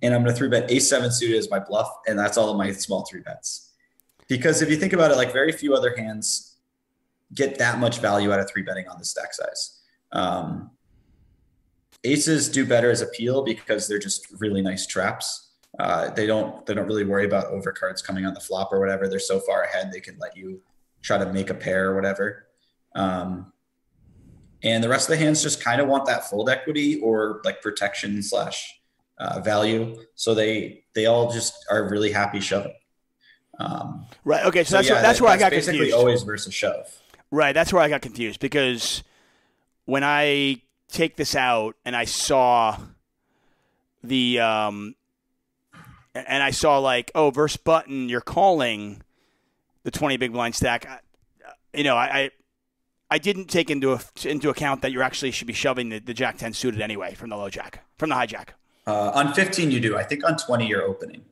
Speaker 2: And I'm going to 3-bet ace-7 suited as my bluff. And that's all of my small 3-bets. Because if you think about it, like very few other hands get that much value out of 3-betting on the stack size. Aces do better as a peel because they're just really nice traps. They don't really worry about overcards coming on the flop or whatever. They're so far ahead, they can let you try to make a pair or whatever. And the rest of the hands just kind of want that fold equity or like protection / value. So they all just are really happy shoving.
Speaker 1: Right. Okay. So that's where I got confused.
Speaker 2: Basically always versus shove.
Speaker 1: Right. That's where I got confused, because when I take this out and I saw the and I saw like, oh, verse button, you're calling the 20 big blind stack. I didn't take into account that you actually should be shoving the Jack 10 suited anyway from the low jack, from the hijack.
Speaker 2: On 15 you do. I think on 20 you're opening.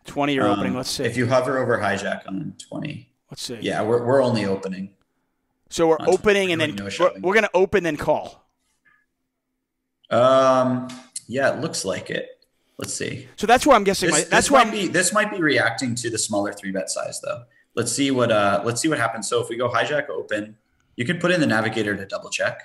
Speaker 1: 20 you're opening. Let's see.
Speaker 2: If you hover over hijack on 20.
Speaker 1: Let's see.
Speaker 2: Yeah, we're only opening.
Speaker 1: So we're opening and then we're going to open then call.
Speaker 2: Yeah, it looks like it. Let's see.
Speaker 1: So that's where I'm guessing.
Speaker 2: This might be reacting to the smaller 3-bet size though. Let's see what happens. So if we go hijack open, you can put in the navigator to double check.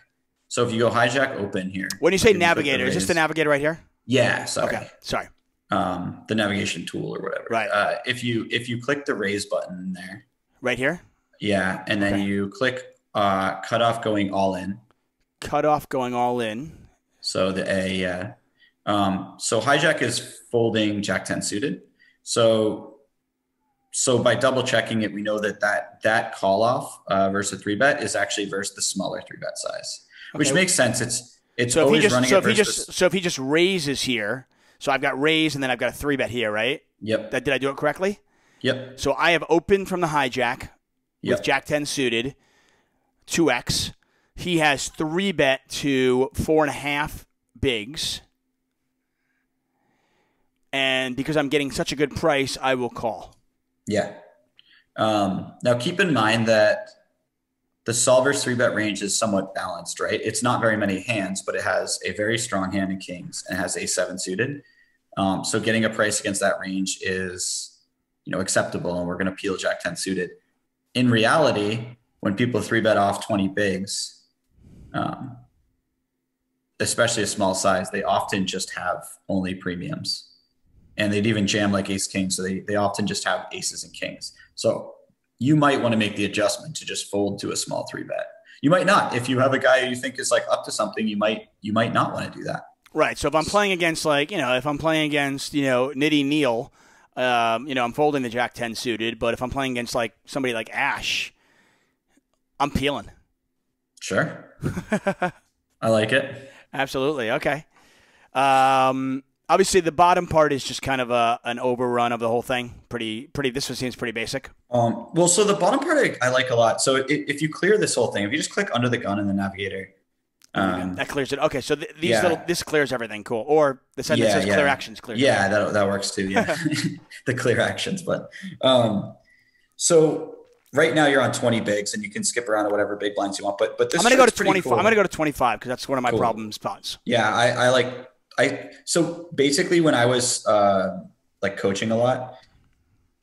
Speaker 2: So if you go hijack open here.
Speaker 1: When you say navigator, is this the navigator right here?
Speaker 2: Yeah, sorry.
Speaker 1: Okay, sorry.
Speaker 2: The navigation tool or whatever.
Speaker 1: Right.
Speaker 2: If you click the raise button there.
Speaker 1: Right here?
Speaker 2: Yeah, and then you click cutoff going all in.
Speaker 1: Cutoff going all in.
Speaker 2: So the A, yeah. So hijack is folding Jack 10 suited. So by double checking it, we know that call off versus a 3-bet is actually versus the smaller 3-bet size, which makes sense. It's
Speaker 1: so
Speaker 2: always running.
Speaker 1: So if he just raises here, so I've got raise and then I've got a 3-bet here, right?
Speaker 2: Yep.
Speaker 1: Did I do it correctly?
Speaker 2: Yep.
Speaker 1: So I have opened from the hijack with Jack 10 suited, 2x. He has 3-bet to 4.5 bigs. And because I'm getting such a good price, I will call.
Speaker 2: Yeah. Now keep in mind that the solver's 3-bet range is somewhat balanced, right? It's not very many hands, but it has a very strong hand in kings and has ace-7 suited. So getting a price against that range is, acceptable, and we're going to peel Jack 10 suited. In reality, when people 3-bet off 20 bigs, especially a small size, they often just have only premiums. And they'd even jam like ace-king, so they often just have aces and kings. So you might want to make the adjustment to just fold to a small 3-bet. You might not. If you have a guy who you think is like up to something, you might not want to do that.
Speaker 1: Right. So if I'm playing against Nitty Neal, I'm folding the Jack 10 suited, but if I'm playing against like somebody like Ash, I'm peeling.
Speaker 2: Sure. I like it.
Speaker 1: Absolutely. Okay. Obviously, the bottom part is just kind of an overrun of the whole thing. This one seems pretty basic.
Speaker 2: Well, so the bottom part I like a lot. So if you clear this whole thing, if you just click under the gun in the navigator,
Speaker 1: that clears it. Okay, so this clears everything. Cool. Or the sentence says clear actions. Clear.
Speaker 2: Yeah, that works too. Yeah, the clear actions. But so right now you're on 20 bigs, and you can skip around to whatever big blinds you want. But this
Speaker 1: I'm going to go to
Speaker 2: 25.
Speaker 1: Cool. I'm going to go to 25 because that's one of my problem spots.
Speaker 2: Yeah, so basically when I was like coaching a lot,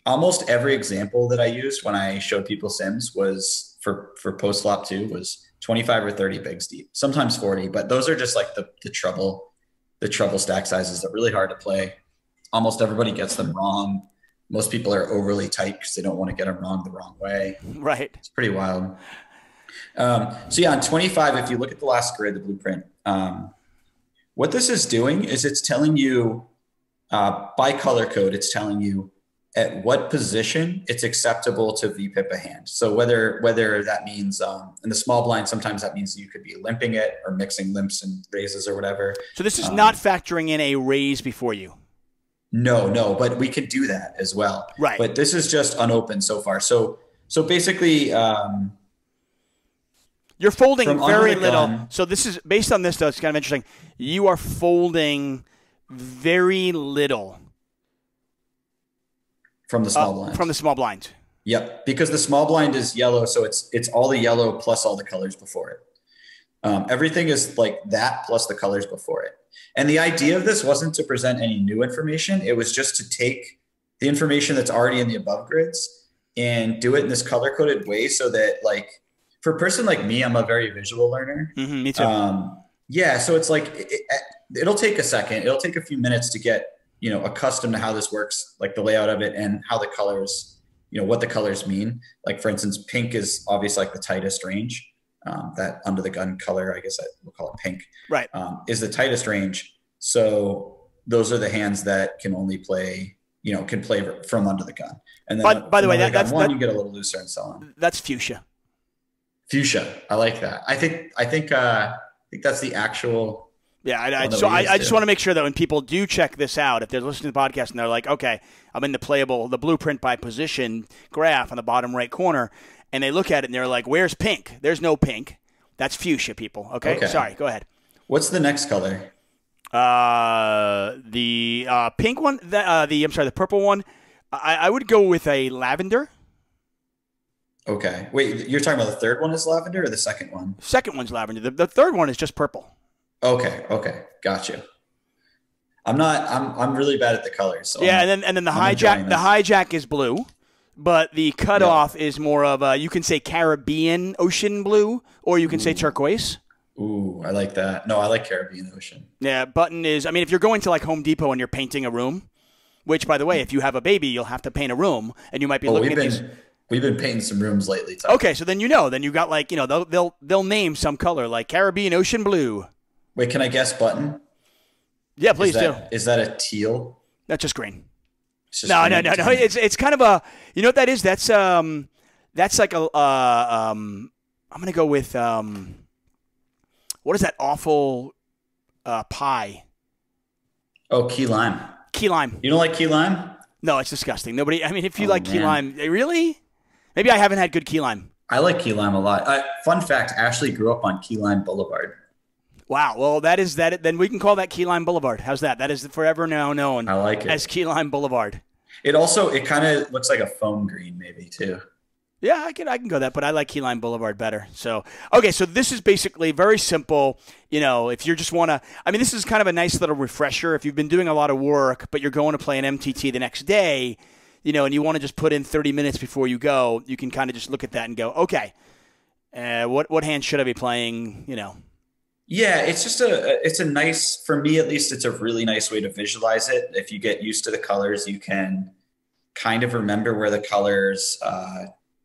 Speaker 2: almost every example that I used when I showed people sims was for post flop 2 was 25 or 30 bigs deep, sometimes 40, but those are just like the trouble stack sizes that are really hard to play. Almost everybody gets them wrong. Most people are overly tight because they don't want to get them wrong the wrong way.
Speaker 1: Right.
Speaker 2: It's pretty wild. So yeah, on 25, if you look at the last grid, the blueprint, what this is doing is it's telling you by color code, it's telling you at what position it's acceptable to VPIP a hand. So whether that means in the small blind, sometimes that means you could be limping it or mixing limps and raises or whatever.
Speaker 1: So this is not factoring in a raise before you.
Speaker 2: No, but we could do that as well.
Speaker 1: Right.
Speaker 2: But this is just unopened so far. So basically,
Speaker 1: you're folding very little. So this is based on this, though. It's kind of interesting. You are folding very little
Speaker 2: from the small blind.
Speaker 1: From the small blind.
Speaker 2: Yep, because the small blind is yellow, so it's all the yellow plus all the colors before it. Everything is like that plus the colors before it. And the idea of this wasn't to present any new information. It was just to take the information that's already in the above grids and do it in this color coded way so that, like, for a person like me, I'm a very visual learner.
Speaker 1: Mm-hmm, me too.
Speaker 2: So it's like it'll take a second. It'll take a few minutes to get accustomed to how this works, like the layout of it and how the colors, what the colors mean. Like, for instance, pink is obviously like the tightest range. That under the gun color, I guess we'll call it pink,
Speaker 1: right?
Speaker 2: Is the tightest range. So those are the hands that can only play, can play from under the gun. And then
Speaker 1: by the way, that's
Speaker 2: you get a little looser and so on.
Speaker 1: That's fuchsia.
Speaker 2: Fuchsia, I like that. I think that's the actual.
Speaker 1: Yeah, I just want to make sure that when people do check this out, if they're listening to the podcast and they're like, okay, I'm in the blueprint by position graph on the bottom right corner, and they look at it and they're like, where's pink? There's no pink. That's fuchsia, people. Okay. Sorry, go ahead.
Speaker 2: What's the next color?
Speaker 1: The pink one, the purple one, I would go with a lavender.
Speaker 2: Okay. Wait, you're talking about the third one is lavender or the second one?
Speaker 1: Second one's lavender. The third one is just purple.
Speaker 2: Okay. Gotcha. I'm really bad at the colors. So
Speaker 1: yeah, and then the hijack is blue, but the cutoff is more of you can say Caribbean ocean blue, or you can say turquoise.
Speaker 2: Ooh, I like that. No, I like Caribbean ocean.
Speaker 1: Yeah, button is, if you're going to like Home Depot and you're painting a room, which by the way, if you have a baby, you'll have to paint a room, and you might be looking at these.
Speaker 2: We've been painting some rooms lately.
Speaker 1: Okay, so then you got like, they'll name some color like Caribbean ocean blue.
Speaker 2: Wait, can I guess button?
Speaker 1: Yeah, please do.
Speaker 2: Is that a teal?
Speaker 1: That's just green. No. It's kind of a, you know what that is? That's like a, I'm going to go with, what is that awful pie?
Speaker 2: Oh, key lime.
Speaker 1: Key lime.
Speaker 2: You don't like key lime?
Speaker 1: No, it's disgusting. Nobody, if you like key lime, really? Maybe I haven't had good key lime.
Speaker 2: I like key lime a lot. Fun fact, Ashley grew up on Key Lime Boulevard.
Speaker 1: Wow. Well, that is that. Then we can call that Key Lime Boulevard. How's that? That is forever now known as Key Lime Boulevard.
Speaker 2: It kind of looks like a foam green maybe too.
Speaker 1: Yeah, I can go that, but I like Key Lime Boulevard better. So, okay, so this is basically very simple. If you just want to, this is kind of a nice little refresher. If you've been doing a lot of work, but you're going to play an MTT the next day, and you want to just put in 30 minutes before you go, you can kind of just look at that and go, okay, what hand should I be playing?
Speaker 2: Yeah, it's just it's a nice, for me at least, it's a really nice way to visualize it. If you get used to the colors, you can kind of remember where the colors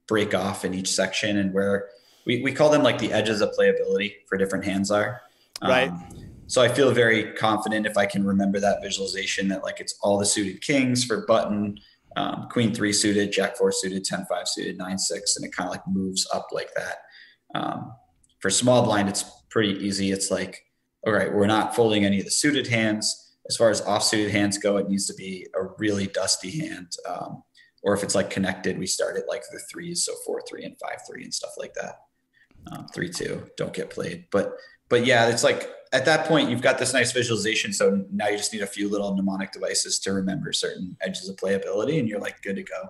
Speaker 2: break off in each section and where we call them like the edges of playability for different hands are.
Speaker 1: Right.
Speaker 2: So I feel very confident if I can remember that visualization that like it's all the suited kings for button, queen 3 suited, jack 4 suited, 10-5 suited, 9-6, and it kind of like moves up like that. For small blind, it's pretty easy. It's like, all right, we're not folding any of the suited hands. As far as offsuited hands go, it needs to be a really dusty hand. Or if it's like connected, we start at like the threes, so 4-3 and 5-3 and stuff like that. 3-2 don't get played, but yeah, it's like at that point you've got this nice visualization. So now you just need a few little mnemonic devices to remember certain edges of playability, and you're like good to go.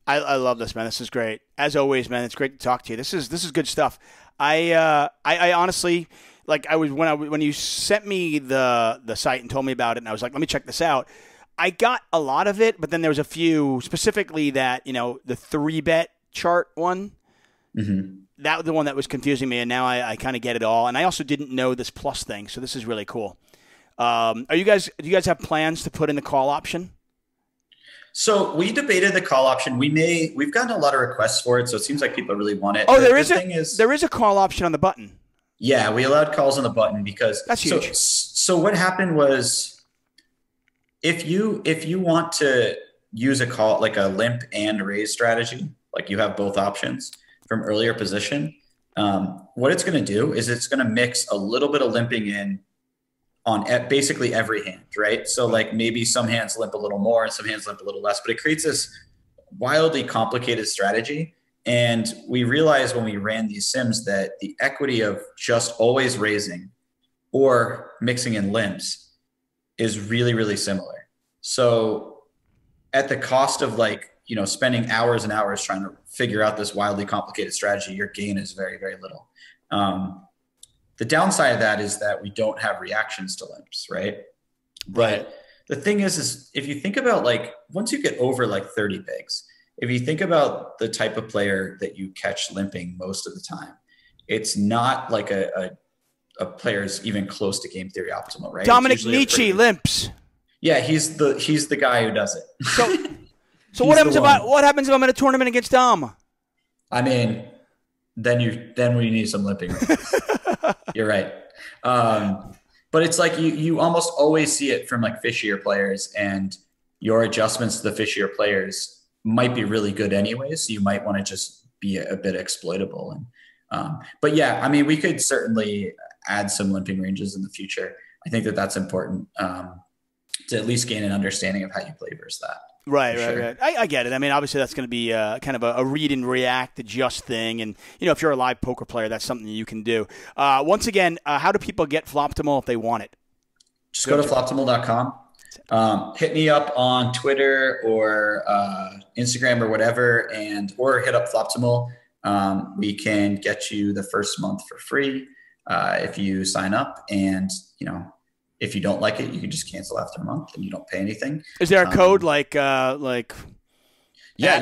Speaker 1: I love this, man. This is great. As always, man, it's great to talk to you. This is good stuff. I honestly, like, when you sent me the site and told me about it, and I was like, let me check this out. I got a lot of it, but then there was a few, specifically that, the 3-bet chart one. Mm-hmm. That was the one that was confusing me, and now I kind of get it all. And I also didn't know this plus thing, so this is really cool. Do you guys have plans to put in the call option?
Speaker 2: So we debated the call option. We've gotten a lot of requests for it, so it seems like people really want it.
Speaker 1: Oh, there is a call option on the button.
Speaker 2: Yeah, we allowed calls on the button because
Speaker 1: that's huge.
Speaker 2: So what happened was, if you want to use a call, like a limp and raise strategy, like you have both options from earlier position, what it's going to do is it's going to mix a little bit of limping in on basically every hand, right? So like maybe some hands limp a little more and some hands limp a little less, but it creates this wildly complicated strategy. And we realized when we ran these sims that the equity of just always raising or mixing in limps is really, really similar. So at the cost of like, spending hours and hours trying to figure out this wildly complicated strategy, your gain is very, very little. The downside of that is that we don't have reactions to limps, right? But the thing is if you think about like, once you get over like 30 bigs, if you think about the type of player that you catch limping most of the time, it's not like a player's even close to game theory optimal, right?
Speaker 1: Dominic Nietzsche limps.
Speaker 2: Yeah, he's the guy who does it.
Speaker 1: So what happens if I'm in a tournament against Dom?
Speaker 2: I mean, then we need some limping. You're right. But it's like you almost always see it from like fishier players, and your adjustments to the fishier players might be really good anyway. So you might want to just be a bit exploitable. And but yeah, I mean, we could certainly add some limping ranges in the future. I think that's important to at least gain an understanding of how you play versus that.
Speaker 1: Right. I get it. I mean, obviously that's going to be kind of a read and react adjust thing. And, if you're a live poker player, that's something you can do. Once again, how do people get Floptimal if they want it?
Speaker 2: Just go to floptimal.com. Hit me up on Twitter or Instagram or whatever, or hit up Floptimal. We can get you the first month for free if you sign up, and, if you don't like it, you can just cancel after a month and you don't pay anything.
Speaker 1: Is there a code like?
Speaker 2: Yeah, you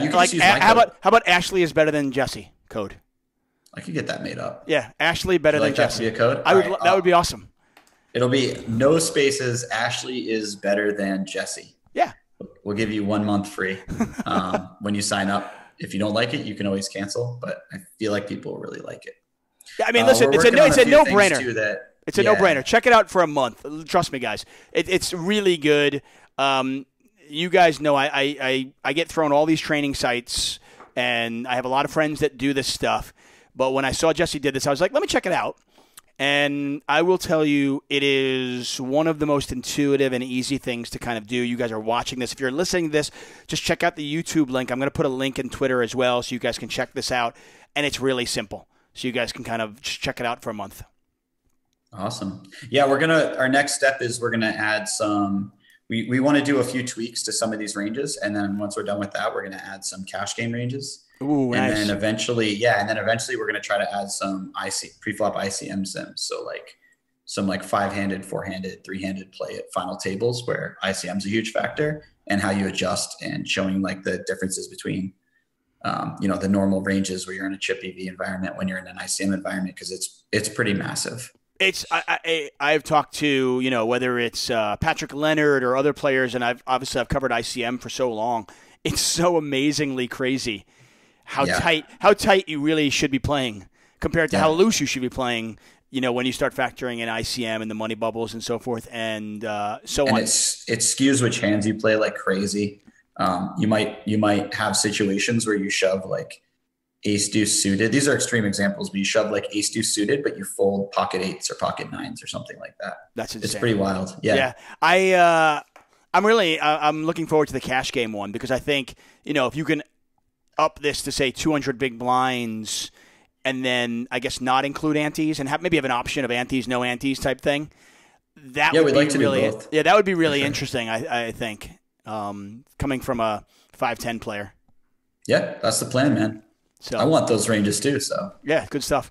Speaker 2: can
Speaker 1: like.
Speaker 2: Just use my
Speaker 1: how
Speaker 2: code.
Speaker 1: about Ashley is better than Jesse code?
Speaker 2: I could get that made up.
Speaker 1: Yeah, Ashley better than Jesse.
Speaker 2: That to be a code?
Speaker 1: That would be awesome.
Speaker 2: It'll be no spaces. Ashley is better than Jesse.
Speaker 1: Yeah,
Speaker 2: we'll give you 1 month free when you sign up. If you don't like it, you can always cancel. But I feel like people really like it.
Speaker 1: Yeah, I mean, listen, it's a no-brainer. It's a no-brainer. Check it out for a month. Trust me, guys. It's really good. You guys know I get thrown all these training sites, and I have a lot of friends that do this stuff. But when I saw Jesse did this, I was like, let me check it out. And I will tell you, it is one of the most intuitive and easy things to kind of do. You guys are watching this. If you're listening to this, just check out the YouTube link. I'm going to put a link in Twitter as well so you guys can check this out. And it's really simple. So you guys can kind of just check it out for a month.
Speaker 2: Awesome. Yeah, our next step is we're going to add some, we want to do a few tweaks to some of these ranges. And then once we're done with that, we're going to add some cash game ranges.
Speaker 1: Ooh,
Speaker 2: and
Speaker 1: nice.
Speaker 2: then eventually we're going to try to add some preflop ICM sims. So like some like 5-handed, 4-handed, 3-handed play at final tables where ICM is a huge factor, and how you adjust, and showing like the differences between, the normal ranges where you're in a chip EV environment when you're in an ICM environment, because it's pretty massive.
Speaker 1: I've talked to, whether it's Patrick Leonard or other players, and I've covered ICM for so long. It's so amazingly crazy how tight you really should be playing compared to how loose you should be playing, when you start factoring in ICM and the money bubbles and so forth and so on.
Speaker 2: And it skews which hands you play like crazy. You might have situations where you shove like ace deuce suited. These are extreme examples, but you shove like ace deuce suited, but you fold pocket eights or pocket nines or something like that.
Speaker 1: That's insane.
Speaker 2: It's pretty wild. Yeah.
Speaker 1: I'm looking forward to the cash game one because I think, if you can up this to say 200 big blinds and then I guess not include antes and maybe have an option of antes, no antes type thing. That would
Speaker 2: we'd
Speaker 1: be
Speaker 2: like to
Speaker 1: really,
Speaker 2: do both.
Speaker 1: Yeah, that would be really interesting. I think coming from a 5-10 player.
Speaker 2: Yeah, that's the plan, man. So I want those ranges too. So
Speaker 1: yeah, good stuff.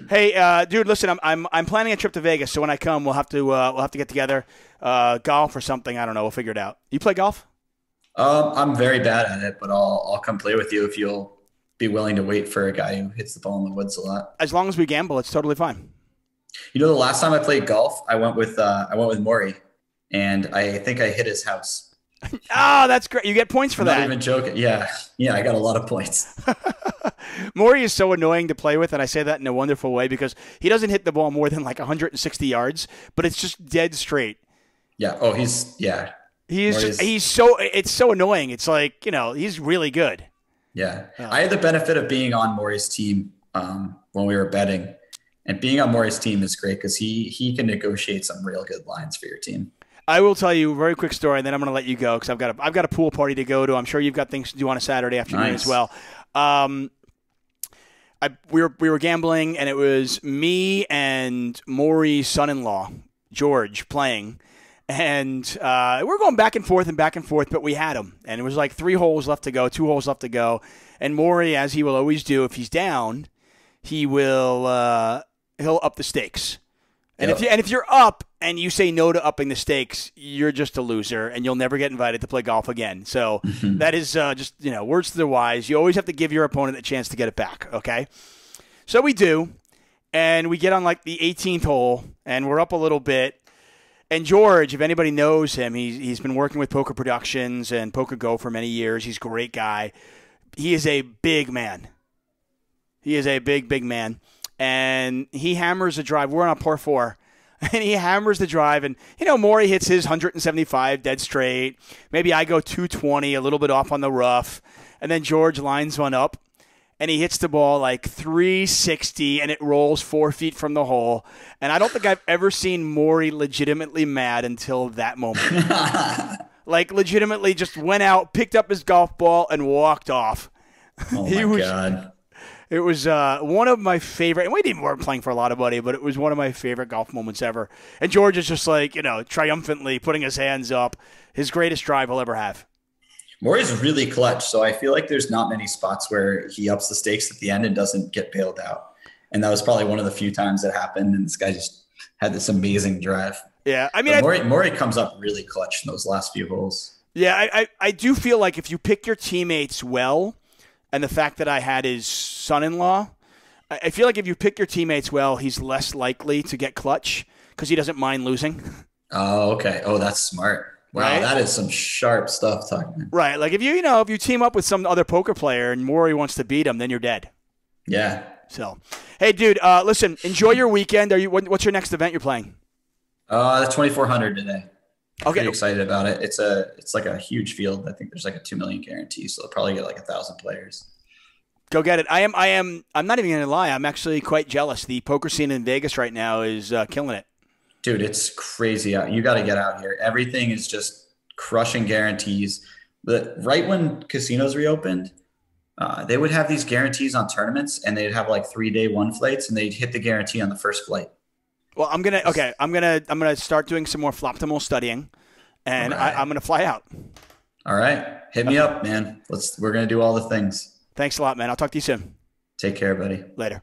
Speaker 1: Hey, dude, listen, I'm planning a trip to Vegas, so when I come, we'll have to get together, golf or something. I don't know. We'll figure it out. You play golf?
Speaker 2: I'm very bad at it, but I'll come play with you if you'll be willing to wait for a guy who hits the ball in the woods a lot.
Speaker 1: As long as we gamble, it's totally fine.
Speaker 2: The last time I played golf, I went with Maury, and I think I hit his house.
Speaker 1: Oh, that's great. You get points for that.
Speaker 2: Not even joking. Yeah, I got a lot of points.
Speaker 1: Maury is so annoying to play with, and I say that in a wonderful way because he doesn't hit the ball more than like 160 yards, but it's just dead straight.
Speaker 2: Yeah. Oh, it's
Speaker 1: so annoying. It's like, he's really good.
Speaker 2: Yeah. I had the benefit of being on Maury's team when we were betting, and being on Maury's team is great because he can negotiate some real good lines for your team.
Speaker 1: I will tell you a very quick story, and then I'm going to let you go because I've got a pool party to go to. I'm sure you've got things to do on a Saturday afternoon as well. We were gambling, and it was me and Maury's son-in-law, George, playing. And we're going back and forth, but we had him. And it was like 2 holes left to go. And Maury, as he will always do, if he's down, he'll up the stakes. And if you're up and you say no to upping the stakes, you're just a loser, and you'll never get invited to play golf again. So that is just, words to the wise. You always have to give your opponent a chance to get it back, okay? So we do, and we get on like the 18th hole, and we're up a little bit. And George, if anybody knows him, he's been working with Poker Productions and Poker Go for many years. He's a great guy. He is a big man. He is a big, big man. And he hammers the drive. We're on a par 4. And he hammers the drive. And, Maury hits his 175 dead straight. Maybe I go 220, a little bit off on the rough. And then George lines one up. And he hits the ball like 360, and it rolls 4 feet from the hole. And I don't think I've ever seen Maury legitimately mad until that moment. Like, legitimately just went out, picked up his golf ball, and walked off.
Speaker 2: Oh, my God.
Speaker 1: It was one of my favorite, and we weren't playing for a lot of money, but it was one of my favorite golf moments ever. And George is just like, triumphantly putting his hands up. His greatest drive he'll ever have.
Speaker 2: Maury's really clutch, so I feel like there's not many spots where he ups the stakes at the end and doesn't get bailed out. And that was probably one of the few times that happened, and this guy just had this amazing drive.
Speaker 1: Yeah, I mean,
Speaker 2: Maury comes up really clutch in those last few holes.
Speaker 1: Yeah, I do feel like if you pick your teammates well, and the fact that I had his son-in-law, I feel like if you pick your teammates well, he's less likely to get clutch because he doesn't mind losing.
Speaker 2: Oh, okay. Oh, that's smart. Wow, right? That is some sharp stuff, talking.
Speaker 1: Right, like if you team up with some other poker player and Maury wants to beat him, then you're dead.
Speaker 2: Yeah.
Speaker 1: So, hey, dude, listen, enjoy your weekend. What's your next event you're playing?
Speaker 2: The 2400 today.
Speaker 1: Okay.
Speaker 2: Pretty excited about it. It's like a huge field. I think there's like a 2 million guarantee, so they'll probably get like 1,000 players.
Speaker 1: Go get it. I'm not even gonna lie. I'm actually quite jealous. The poker scene in Vegas right now is killing it. Dude,
Speaker 2: it's crazy out. You got to get out here. Everything is just crushing guarantees. But right when casinos reopened, they would have these guarantees on tournaments, and they'd have like 3-day one flights, and they'd hit the guarantee on the first flight.
Speaker 1: Well, I'm gonna start doing some more Floptimal studying, and right. I'm gonna fly out.
Speaker 2: All right, hit me up, man. We're gonna do all the things.
Speaker 1: Thanks a lot, man. I'll talk to you soon.
Speaker 2: Take care, buddy.
Speaker 1: Later.